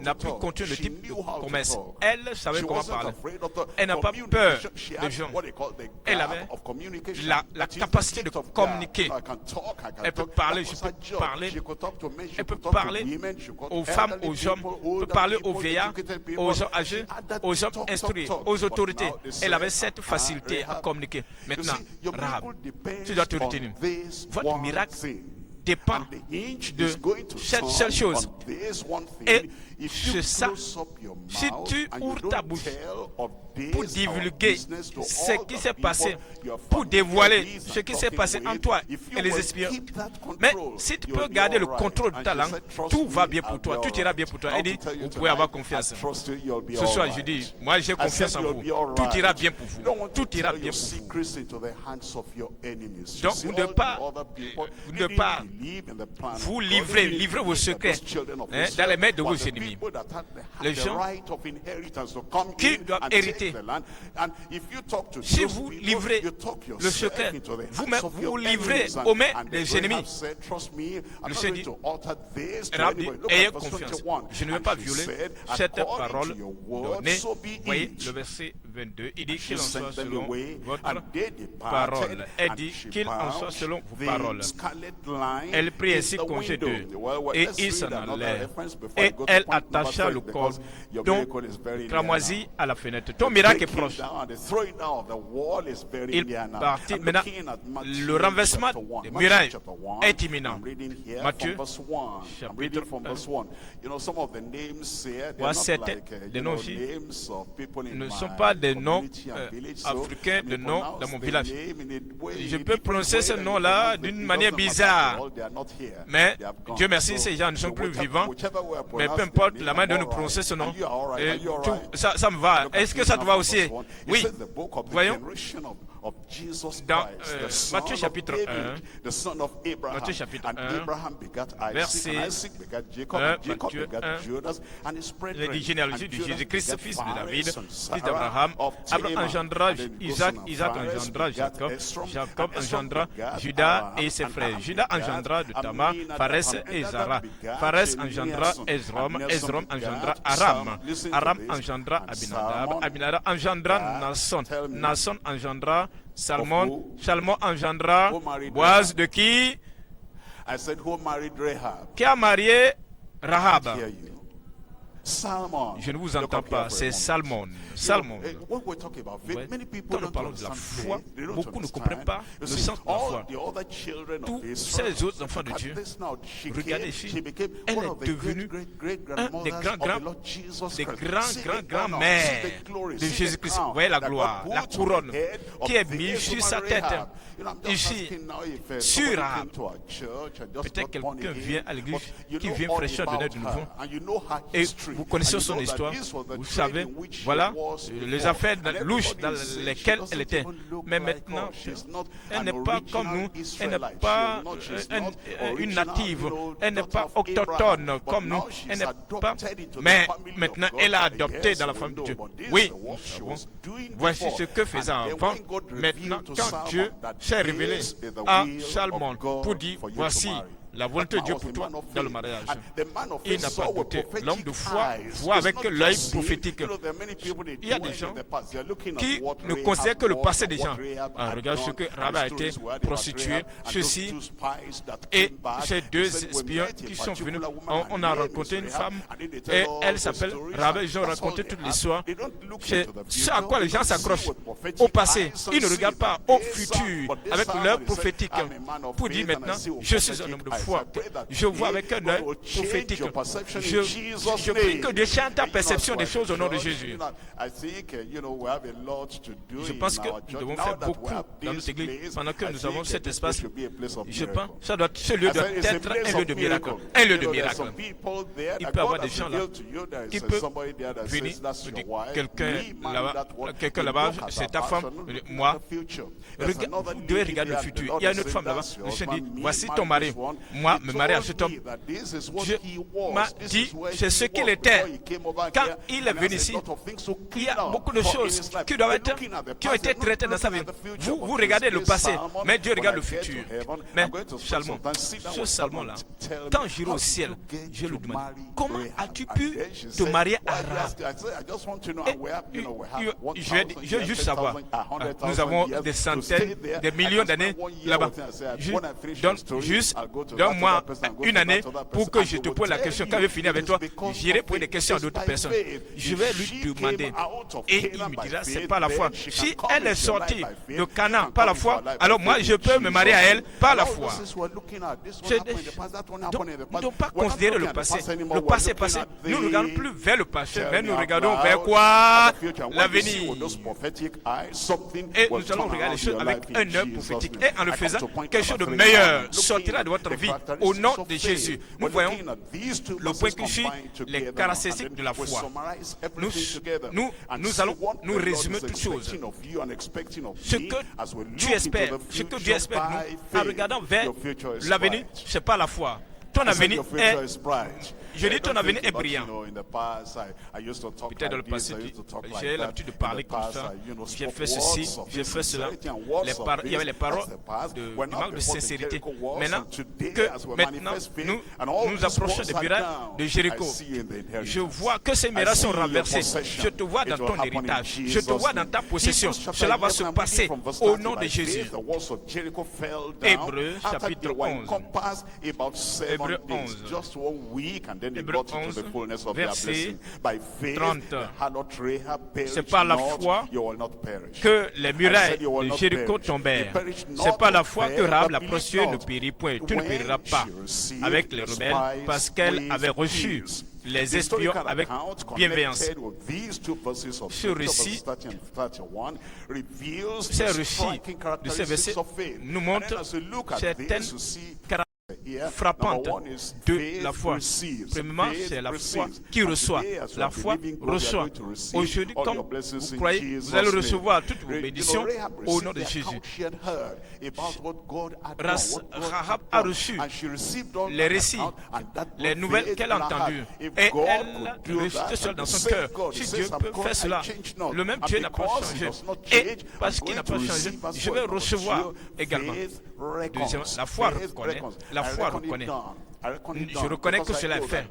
n'a plus continué le type de commerce. Elle savait comment parler. Elle n'a pas peur des gens. Elle avait la capacité de communiquer. Elle peut parler, je peux parler. Elle peut parler aux femmes, aux hommes, peut parler aux vieillards, aux gens âgés, aux hommes instruits, aux autorités. Elle avait cette facilité à communiquer. Maintenant, Rahab, tu dois te retenir. Votre miracle dépend de cette seule chose. Et c'est ça, si tu ouvres ta bouche pour divulguer ce qui s'est passé, pour dévoiler ce qui s'est passé en toi et les espions, mais si tu peux garder le contrôle de ta langue, tout va bien pour toi, tout ira bien pour toi. Et dit, vous pouvez avoir confiance. Ce soir, je dis, moi j'ai confiance en vous. Tout ira bien pour vous. Tout ira bien pour vous. Donc, vous ne devez pas vous livrer vos secrets dans les mains de vos ennemis. Les gens qui doivent hériter. Si vous livrez le secret, vous-même vous livrez aux mains des ennemis. Le Seigneur dit, ayez confiance. Je ne vais pas violer cette parole donnée. Voyez le verset 22. Il dit qu'il en soit selon votre parole. Elle dit qu'il en soit selon vos paroles. Elle prit ainsi congé d'eux. Et ils s'en allèrent. Et elle attacha le corps donc cramoisi à la fenêtre. Ton miracle est proche. Il partit. Maintenant, le renversement des murailles est imminent. Matthieu, chapitre 1. Voici des noms ici ne sont pas des noms africains, des noms dans mon village. Je peux prononcer ce nom-là d'une manière bizarre. Mais Dieu merci, ces gens ne sont plus vivants. Mais peu importe la manière de nous prononcer ce nom, ça me va. Est-ce que ça te va aussi? Oui. Voyons. Dans Matthieu chapitre 1, Matthieu chapitre 1, verset 1, Matthieu 1, les généalogies de Jésus-Christ, fils de David, fils d'Abraham. Abraham engendra Isaac, Isaac engendra Jacob, Jacob engendra Judas et ses frères. Judas engendra de Tamar, Pharès et Zara. Pharès engendra Esrom, Esrom engendra Aram. Aram engendra Abinadab, Abinadab engendra Naasson, Naasson engendra Salmon, Salmon engendra Boaz de qui? Qui a marié Rahab? Je ne vous entends pas, c'est Salmon. Salmon. Quand nous parlons de la foi, beaucoup ne comprennent pas le sens de la foi. Tous ces autres enfants de Dieu, regardez ici, elle est devenue un des grands mères de Jésus-Christ. Vous voyez la gloire, la couronne qui est mise sur sa tête. Ici, sur Rahab. Peut-être quelqu'un vient à l'église qui vient fraîcheur de naître de nouveau. Et vous connaissez son histoire, vous savez, voilà, les affaires louches dans lesquelles elle était. Mais maintenant, elle n'est pas comme nous, elle n'est pas une native, elle n'est pas autochtone comme nous, elle n'est pas... Mais maintenant, elle a adopté dans la famille de Dieu. Oui, nous savons. Voici ce que faisait avant. Maintenant, quand Dieu s'est révélé à Salmon pour dire, voici la volonté de Dieu pour toi dans le mariage. Il n'a pas douté. L'homme de foi voit avec l'œil prophétique. Il y a des gens qui ne considèrent que le passé des gens. Regarde ce que Rahab a été prostituée, ceci. Et ces deux espions qui sont venus, on a rencontré une femme et elle s'appelle Rahab. Ils ont raconté toute l'histoire. C'est ce à quoi les gens s'accrochent, au passé. Ils ne regardent pas au futur avec l'œil prophétique pour dire maintenant, je suis un homme de foi. Je vois avec un œil prophétique. Je prie que Dieu change ta perception des choses au nom de Jésus. Je pense que nous devons faire beaucoup dans notre église pendant que nous avons cet espace. Je pense que ce lieu doit être un lieu de miracle. Un lieu de miracle. Il peut y avoir des gens là qui peuvent venir me dire quelqu'un là-bas, c'est ta femme, moi. Vous devez regarder le futur. Il y a une autre femme là-bas. Je dis, voici ton mari. Moi, me marier à cet homme, Dieu m'a dit, c'est ce qu'il était. Quand il est venu ici, il y a beaucoup de choses qui ont été traitées dans sa vie. Vous regardez le passé, mais Dieu regarde le futur. Mais Salmon, ce Salmon-là, quand j'irai au ciel, je lui demande, comment as-tu pu te marier à Rahab? Je veux juste savoir, nous avons des centaines, des millions d'années là-bas. Donne-moi une année pour que je te pose la question. Quand je finis avec toi, j'irai poser des questions à d'autres personnes. Je vais lui demander. Et il me dira, c'est pas la foi. Si elle est sortie de Canaan par la foi, alors moi je peux me marier à elle par la foi. Donc, nous ne devons pas considérer le passé. Le passé est passé. Nous ne regardons plus vers le passé, mais nous regardons vers quoi? L'avenir. Et nous allons regarder les choses avec un œil prophétique. Et en le faisant, quelque chose de meilleur sortira de votre vie au nom de Jésus. Nous voyons le point que je suis, les caractéristiques de la foi. Nous allons nous résumer toutes choses. Ce que tu espères, ce que Dieu espère de nous, en regardant vers l'avenir, ce n'est pas la foi. Ton avenir est... Je dis ton avenir est brillant. Peut-être dans le passé, j'ai l'habitude de parler comme ça. J'ai fait ceci, j'ai fait cela. Il y avait les paroles du manque de sincérité. Maintenant nous approchons des murailles de Jéricho. Je vois que ces murailles sont renversées. Je te vois dans ton héritage. Je te vois dans ta possession. Cela va se passer au nom de Jésus. Hébreux chapitre 11. Hébreux 11. Hébreux 11, verset 30. C'est par la foi que les murailles de Jéricho tombèrent. C'est par la foi que Rahab la prostituée ne périt point. Tu ne périras pas avec les rebelles parce qu'elle avait reçu les espions avec bienveillance. Ce récit de ces versets nous montre certaines caractéristiques frappante de la foi. Premièrement, c'est la foi qui reçoit. La foi reçoit. Aujourd'hui, comme vous croyez, vous allez recevoir toutes vos bénédictions au nom de Jésus. Rahab a reçu les récits, les nouvelles qu'elle a entendues. Et elle rejetait cela dans son cœur. Si Dieu peut faire cela, le même Dieu n'a pas changé. Et parce qu'il n'a pas changé, je vais recevoir également. Deuxièmement, la foi reconnaît. La foi reconnaît. Je reconnais que cela est fait.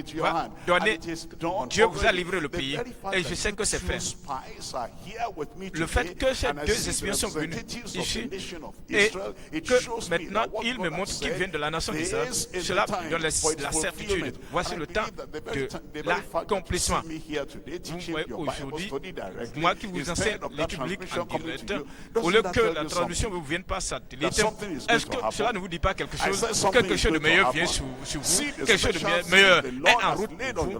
Dieu va donner, Dieu vous a livré le pays et je sais que c'est fait. Le fait que ces deux espions sont venus ici et que maintenant ils me montrent qu'ils viennent de la nation d'Israël, cela donne la certitude. Voici le temps de l'accomplissement. Vous voyez aujourd'hui, moi qui vous enseigne l'étude biblique en direct, au lieu que la traduction ne vous vienne pas satellite, est-ce que cela ne vous dit pas quelque chose? Quelque chose de meilleur vient sur vous, quelque chose de meilleur est en route pour vous. Le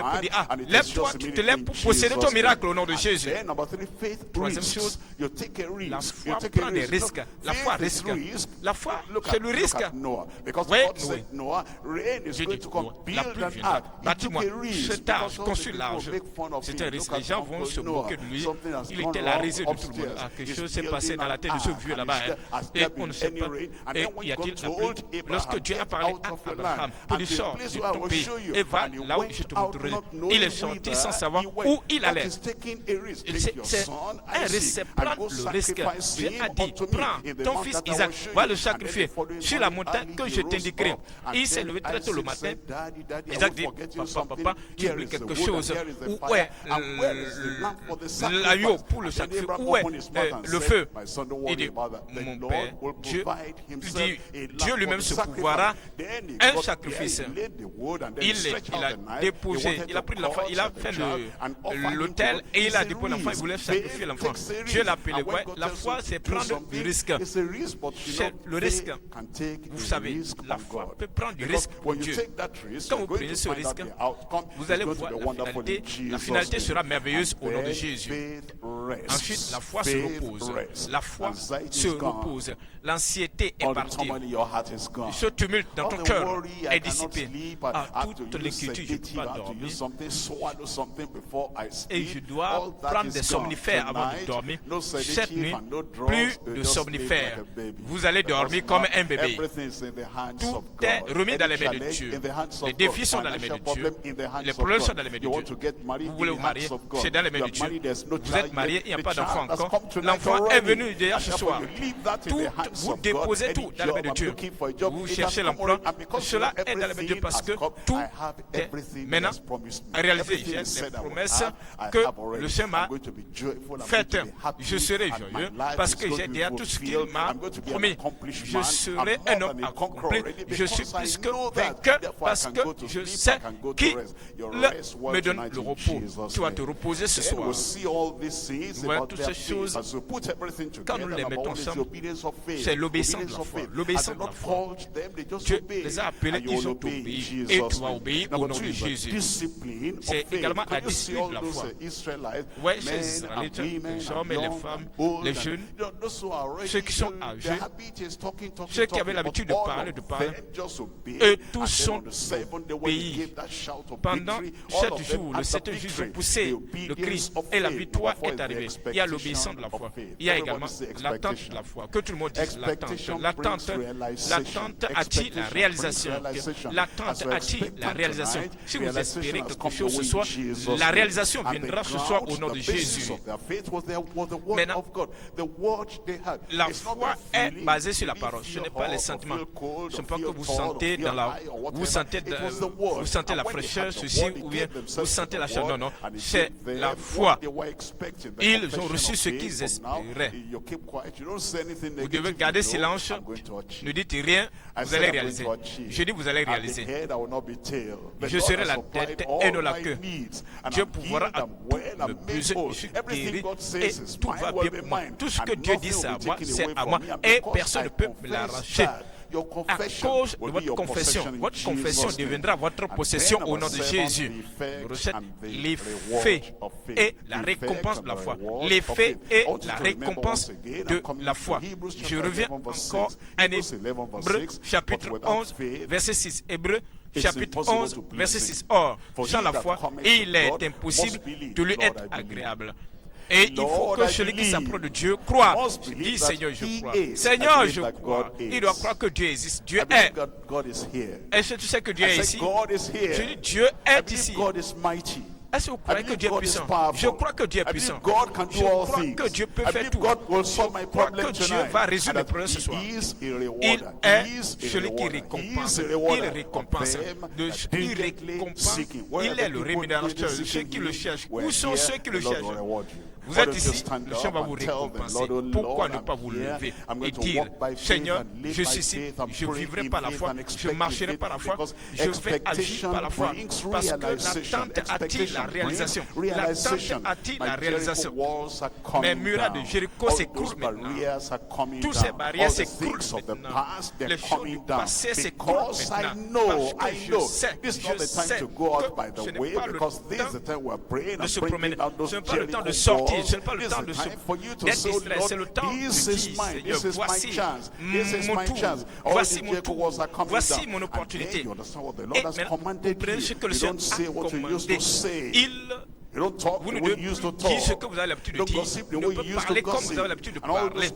peut dire, lève-toi, tu te lèves pour posséder ton miracle au nom de Jésus. Troisième chose, la foi prend des risques. La foi risque. La foi, c'est le risque. Oui, Noé. Dieu dit, la pluie viendra. Bâtis-moi, cet arche, construis l'arche. C'est un risque. Les gens vont se moquer de lui. Il était la risée de tout le monde. Quelque chose s'est passé dans la tête de ce vieux là-bas. Et on ne sait pas. Et y a-t-il la pluie? Lorsque Dieu a parlé à Abraham pour lui sortir de ton pays et va là où je te montrerai, il est sorti sans savoir où il allait. C'est un risque, c'est prendre le risque. Dieu a dit, prends ton fils Isaac, va le sacrifier sur la montagne que je t'indiquerai. Il s'est levé très tôt le matin. Isaac dit, papa, tu oublies quelque chose. Où est l'agneau pour le sacrifier? Où est le feu? Il dit, mon père, Dieu lui-même se pourvoira un sacrifice. Il a déposé, il a pris l'enfant, il a fait l'autel et il a déposé l'enfant, il voulait sacrifier l'enfant. Dieu l'a appelé. Ouais, la foi, c'est prendre du risque. C'est le risque. Vous savez, la foi peut prendre du risque pour Dieu. Quand vous prenez ce risque, vous allez voir la finalité. La finalité sera merveilleuse au nom de Jésus. Ensuite, la foi se repose. La foi se repose. L'anxiété est partie. Ce tumulte dans ton cœur est dissipé. Toute l'inquiétude, je ne peux pas dormir. Et je dois prendre des somnifères avant de dormir. Cette nuit, plus de somnifères. Vous allez dormir comme un bébé. Tout est remis dans les mains de Dieu. Les défis sont dans les mains de Dieu. Les problèmes sont dans les mains de Dieu. Vous voulez vous marier, c'est dans les mains de Dieu. Vous êtes marié, il n'y a pas d'enfant encore. L'enfant est venu déjà ce soir. Tout, vous déposez tout dans les mains de Dieu. Vous cherchez l'emploi. Cela est dans les mains de Dieu parce que tout est maintenant réalisé. J'ai les promesses que le Seigneur m'a faites. Je serai joyeux parce que j'ai déjà tout ce qu'il m'a promis. Je serai un homme accompli. Je suis plus que vainqueur parce que je sais qui me donne le repos. Tu vas te reposer ce soir. Vous voyez toutes ces choses, quand nous les mettons ensemble, c'est l'obéissance de la foi. L'obéissance de la foi. Dieu les a appelés, ils ont obéi. Et tu vas obéir au nom de Jésus. C'est également la discipline de la foi. Oui, chez les Israélites, les hommes et les femmes, les jeunes, ceux qui sont âgés, ceux qui avaient l'habitude de parler, eux tous sont obéis. Pendant 7 jours, le 7e jour, ils ont poussé le cri et la victoire est arrivée. Il y a l'obéissance de la foi. Il y a également l'attente de la foi. Que tout le monde dise l'attente. L'attente attire la réalisation. L'attente attire la réalisation. Si vous espérez quelque chose ce soir, la réalisation viendra ce soir au nom de Jésus. Maintenant, la foi est basée sur la parole. Ce n'est pas les sentiments. Ce n'est pas que vous sentez dans la... Vous sentez la fraîcheur, ceci, ou bien vous sentez la chaleur. Non, non. C'est la foi. Ils ont reçu ce qu'ils espéraient. Vous devez garder silence. Ne dites rien. Vous allez réaliser. Je dis vous allez réaliser. Je serai la tête et non la queue. Dieu pourra à tout me peser. Je suis guéri et tout va bien pour moi. Tout ce que Dieu dit c'est à moi et personne ne peut me l'arracher. à cause de votre confession deviendra votre possession au nom de Jésus. Numéro 7, l'effet et la récompense de la foi. L'effet et la récompense de la foi. Je reviens encore à Hébreux chapitre 11, verset 6. Hébreux chapitre 11, verset 6. Or, sans la foi, il est impossible de lui être agréable. Et il faut que celui qui s'approche de Dieu croit. Dis Seigneur, je crois. Seigneur, je crois. Il doit croire que Dieu existe. Dieu est. Est-ce que tu sais que Dieu est ici? Je dis Dieu est ici. Est-ce que vous croyez que Dieu est puissant? Je crois que Dieu est puissant. Je crois que Dieu peut faire tout. Je crois que Dieu va résoudre les problèmes ce soir. Il est celui qui récompense. Il récompense. Il est le rémunérateur. Ceux qui le cherchent. Où sont ceux qui le cherchent? Vous êtes ici, le Seigneur va vous récompenser. Pourquoi ne pas vous lever et dire, Seigneur, je suis ici, je vivrai par la foi, je marcherai par la foi, je vais agir par la foi. Parce que l'attente attire la réalisation. L'attente attire la réalisation. Mais murailles de Jéricho s'écroulent maintenant. Toutes ces barrières s'écroulent maintenant. Les choses du passé s'écroulent maintenant. Parce que je sais que ce n'est pas le temps de se promener. Ce n'est pas le temps de sortir. Ce n'est pas le temps d'être distrait, c'est le temps de dire, Seigneur, voici mon tour, voici mon opportunité. Et maintenant, prenez ce que le Seigneur a commandé. Vous ne devez plus dire ce que vous avez l'habitude de dire. Vous ne pouvez parler comme vous avez l'habitude de parler.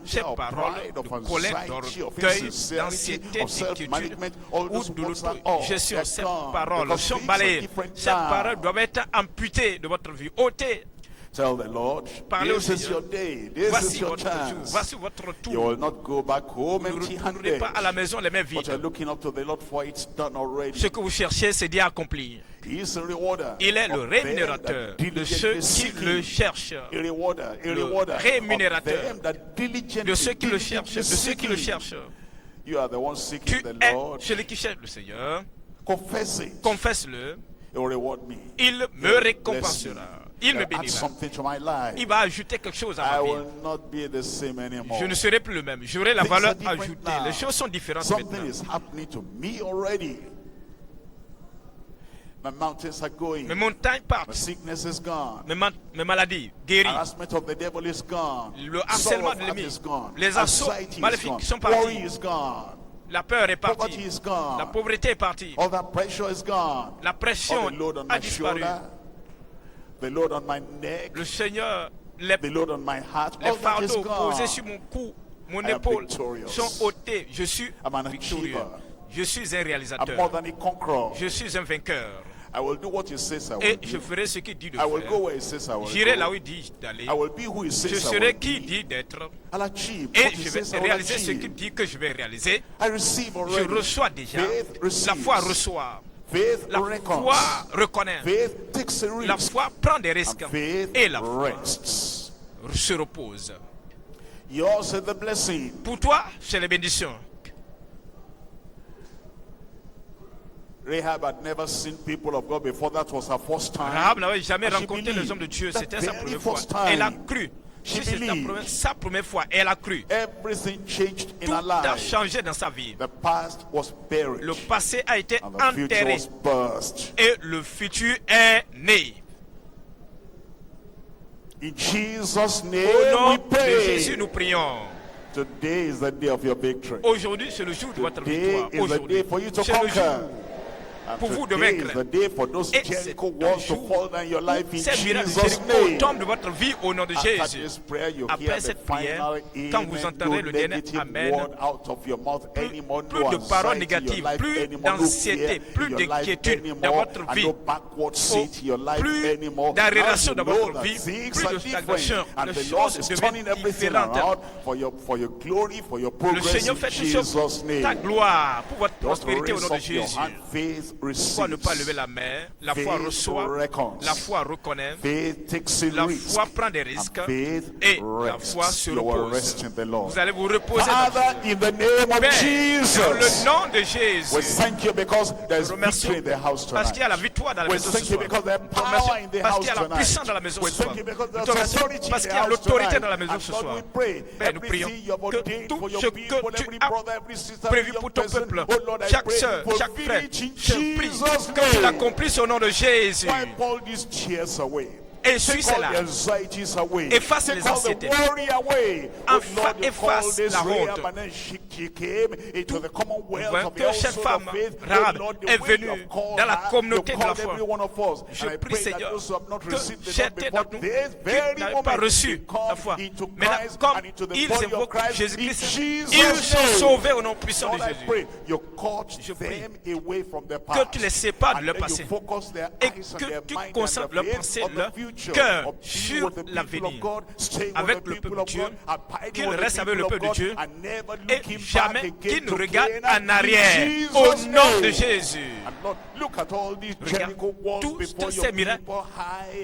Ces paroles de colère, d'orgueil, d'anxiété, d'inquiétude ou de l'autogestion, ces paroles sont balayées. Ces paroles doivent être amputées de votre vie, ôtées. Tell the Lord, this is your day, this is your chance. Voici votre tour. You will not go back home empty-handed, pas à la maison les mains vides. but you're looking up to the Lord for it's done already. Ce que vous cherchez, c'est déjà accompli. He is a rewarder. Il est le rémunérateur de ceux qui le cherchent. Le rémunérateur de ceux qui le cherchent. De ceux qui le cherchent. You are the one seeking Tu the es Lord. celui qui cherche le Seigneur. Confess it. Confesse-le. He will reward me. Il me récompensera. Il me Add bénira. something to my life. Il va ajouter quelque chose à I ma vie. will not be the same anymore. Je ne serai plus le même. J'aurai la Things valeur are different ajoutée. now. Les choses sont différentes Something maintenant. is happening to me already. My mountains are going. Mes montagnes My partent. sickness is gone. Mes maladies guéries. Harassment of the devil is gone. Le harcèlement Sorrow de of heart l'ennemi. is gone. Les assauts Anxiety is maléfiques gone. sont Worry partis. is gone. La peur est Poverty partie. is gone. La pauvreté est partie. All that pressure is gone. La pression All the load on a my disparu. shoulder, the load on my neck, Le Seigneur, les the load on my heart, Les all that is fardeaux gone. posés sur mon cou, mon I am épaule victorious. sont ôtés. Je suis I'm an victorieux. achiever. Je suis un I'm more réalisateur. than a conqueror. Je suis un vainqueur. I will do what he says I will Et do. je ferai ce qu'il dit de I will go faire. where he says I will J'irai là où go. il dit d'aller. I will be who he Je says I serai will qui be. dit d'être. I'll achieve Et what he je says I vais will réaliser ce qu'il achieve. dit que je vais réaliser. I receive Je already. reçois déjà. Faith receives. La foi reçoit. Faith La reckons. foi reconnaît. Faith takes a La risk. foi prend des risques. And faith Et la foi rests. se repose. Yours is the blessing. Pour toi, c'est les bénédictions. Rahab had never seen people of God before. That was her first time. Rahab n'avait jamais And she rencontré believed. les hommes de Dieu. That C'était sa very première fois. first time, Elle a cru. she C'était believed. sa première fois. Elle a cru. Everything changed in Tout her a life. changé dans sa vie. The past was buried. Le passé a été And the future enterré. was burst. Et le futur est né. In Jesus' name Au nom we de Jésus, pray. nous prions. Today is the day of your victory. Aujourd'hui, c'est le jour de votre Today victoire. is the Aujourd'hui, day for you to c'est le conquer. jour And pour vous de today is vaincre. the day for those Et Jericho c'est un walls to jour fall down your life in ces miracles de Jesus' Jéricho name. tombent de votre vie au nom de After Jésus. this prayer, you Après hear the cette prière, final quand vous amen, entendrez no le dernier negative amen, word out of your mouth anymore, plus no de paroles anxiety in your négatives, life plus anymore, no d'anxiété, fear plus in your life d'inquiétude dans anymore, votre and vie. no backward seat in your life Plus anymore. d'arrélation Now dans you know votre that vie, things plus are de stagnation. different, and Les the Lord choses is deviennent turning everything différentes. around for your glory, for your Le progress Seigneur in fait tout ça Jesus' pour ta name. gloire, pour votre Just prospérité au raise nom de up your Jésus. hand, faith Pourquoi ne pas lever la main? La foi reçoit, la foi reconnaît, la foi prend des risques et la foi se repose. Vous allez vous reposer dans le nom de Jésus. Nous remercions parce qu'il y a la victoire dans la maison ce soir. Nous remercions parce qu'il y a la puissance dans la maison ce soir. Nous te remercions parce qu'il y a l'autorité dans la maison ce soir. Père, nous prions que tout ce que tu as prévu pour ton peuple, chaque soeur, chaque frère, je prie que tu l'accomplisses au nom de Jésus. Essuie cela. Efface les anxiétés. Efface la honte. Que cette femme, Rahab, est venue dans la communauté de la foi. Je prie, Seigneur, que certains d'entre nous qui n'avaient pas reçu la foi, maintenant, comme ils évoquent Jésus-Christ, ils sont sauvés au nom puissant de Jésus. Je prie que tu les sépares de leur passé et que tu concentres leur pensée, leur cœur sur l'avenir avec le peuple de Dieu, qu'ils restent avec le peuple de Dieu et jamais qu'ils ne regardent en arrière au nom de Jésus. Regarde tous ces miracles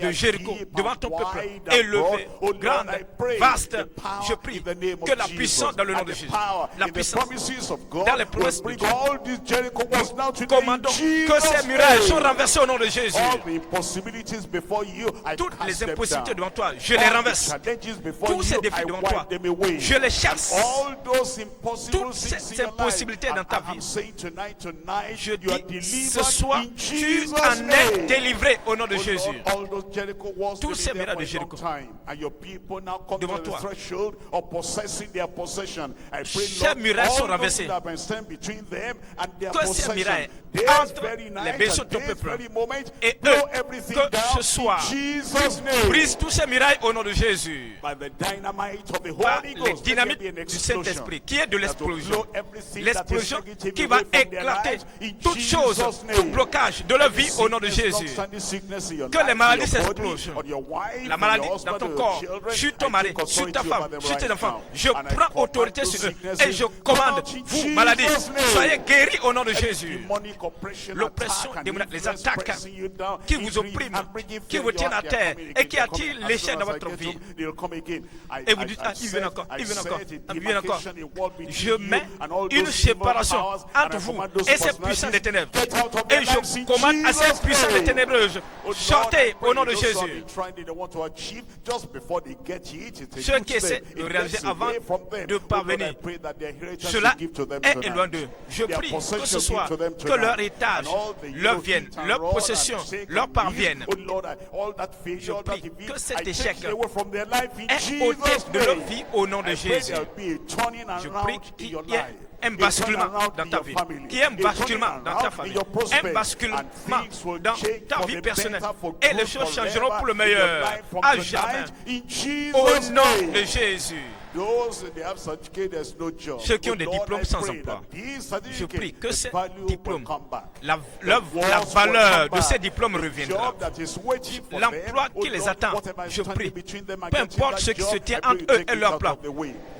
de Jéricho devant ton peuple élevé, grande, vaste. Je prie que la puissance dans le nom de Jésus, la puissance dans les promesses de Dieu, nous commandons que ces miracles sont renversés au nom de Jésus. Toutes les impossibilités devant toi, je les renverse. Tous ces défis devant toi, je les chasse. Toutes ces impossibilités dans ta vie, je dis ce soir, tu en es délivré au nom de Jésus. Tous ces miracles de Jéricho devant toi, ces miracles sont renversés. Que ces miracles entre les berceaux de ton peuple et eux, que ce soir, brise tous ces miracles au nom de Jésus. Par les dynamites du Saint-Esprit, qui est de l'explosion. L'explosion qui va éclater toutes choses, tout blocage de la vie au nom de Jésus. Que les maladies s'explosent. La maladie dans ton corps, sur ton mari, sur ta femme, sur tes enfants. Je prends autorité sur eux et je commande, vous, maladie, soyez guéris au nom de Jésus. L'oppression démoniaque, les attaques qui vous oppriment, qui vous tiennent à terre et qui attirent l'échec dans votre vie. Et vous dites, ah, ils viennent encore, ils viennent encore, ils viennent encore. Je mets une séparation entre vous et ces puissants des ténèbres. Et je commande à ces puissants des ténébreuses, sortez au nom de Jésus. Ceux qui essaient de réaliser avant de parvenir, cela est loin d'eux. Je prie que ce soit que leur héritage leur vienne, leur possession leur parvienne. Je prie que cet échec est ôté de leur vie au nom de Jésus. Je prie qu'il y ait un basculement dans ta vie, qu'il y ait un basculement dans ta famille, un basculement dans ta vie personnelle. Et les choses changeront pour le meilleur à jamais. Au nom de Jésus. Ceux qui ont des diplômes sans emploi, je prie que ces diplômes, la valeur de ces diplômes reviendra. L'emploi qui les attend, je prie, peu importe ce qui se tient entre eux et leur plan,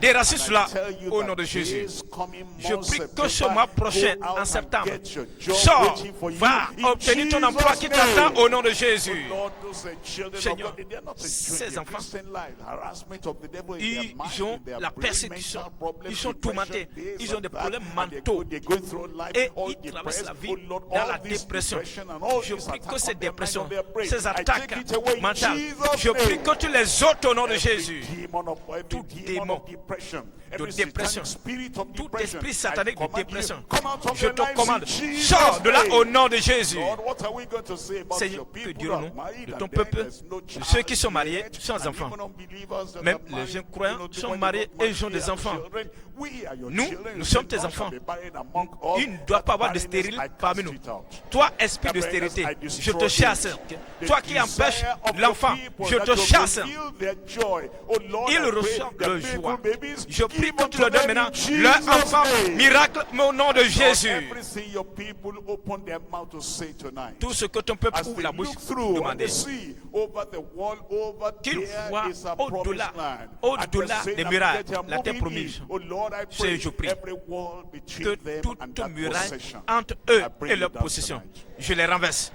déracinez cela au nom de Jésus. Je prie que ce mois prochain, en septembre, sors, va obtenir ton emploi qui t'attend au nom de Jésus. Seigneur, ces enfants, ils ont la persécution, ils sont tourmentés, ils ont des problèmes mentaux et ils traversent la vie dans la dépression. Je prie que ces dépressions, ces attaques mentales, je prie que tu les ôtes au nom de Jésus. Tout démon de dépression, tout esprit satanique de dépression, je te commande, sors de là au nom de Jésus. Seigneur, que dirons-nous de ton peuple, de ceux qui sont mariés sans enfants? Même les jeunes croyants sont mariés et ils ont des enfants. Nous sommes tes enfants. Il ne doit pas avoir de stérile parmi nous. Toi, esprit de stérilité, je te chasse. Toi qui empêches l'enfant, je te chasse. Il reçoit le joie. Je prie que tu leur donnes maintenant leur enfant miracle au nom de Jésus. Tout ce que ton peuple ouvre la bouche pour demander, qu'ils voient au-delà des murailles la terre promise. Je prie que toute muraille entre eux et leur possession, je les renverse.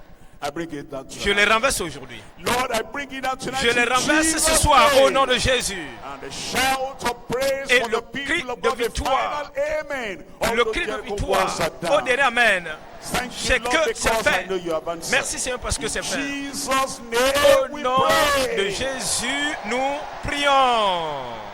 Je les renverse aujourd'hui. Je les renverse ce soir au nom de Jésus. Et le cri de victoire, au dernier Amen, c'est que c'est fait. Merci Seigneur parce que c'est fait. Au nom de Jésus, nous prions.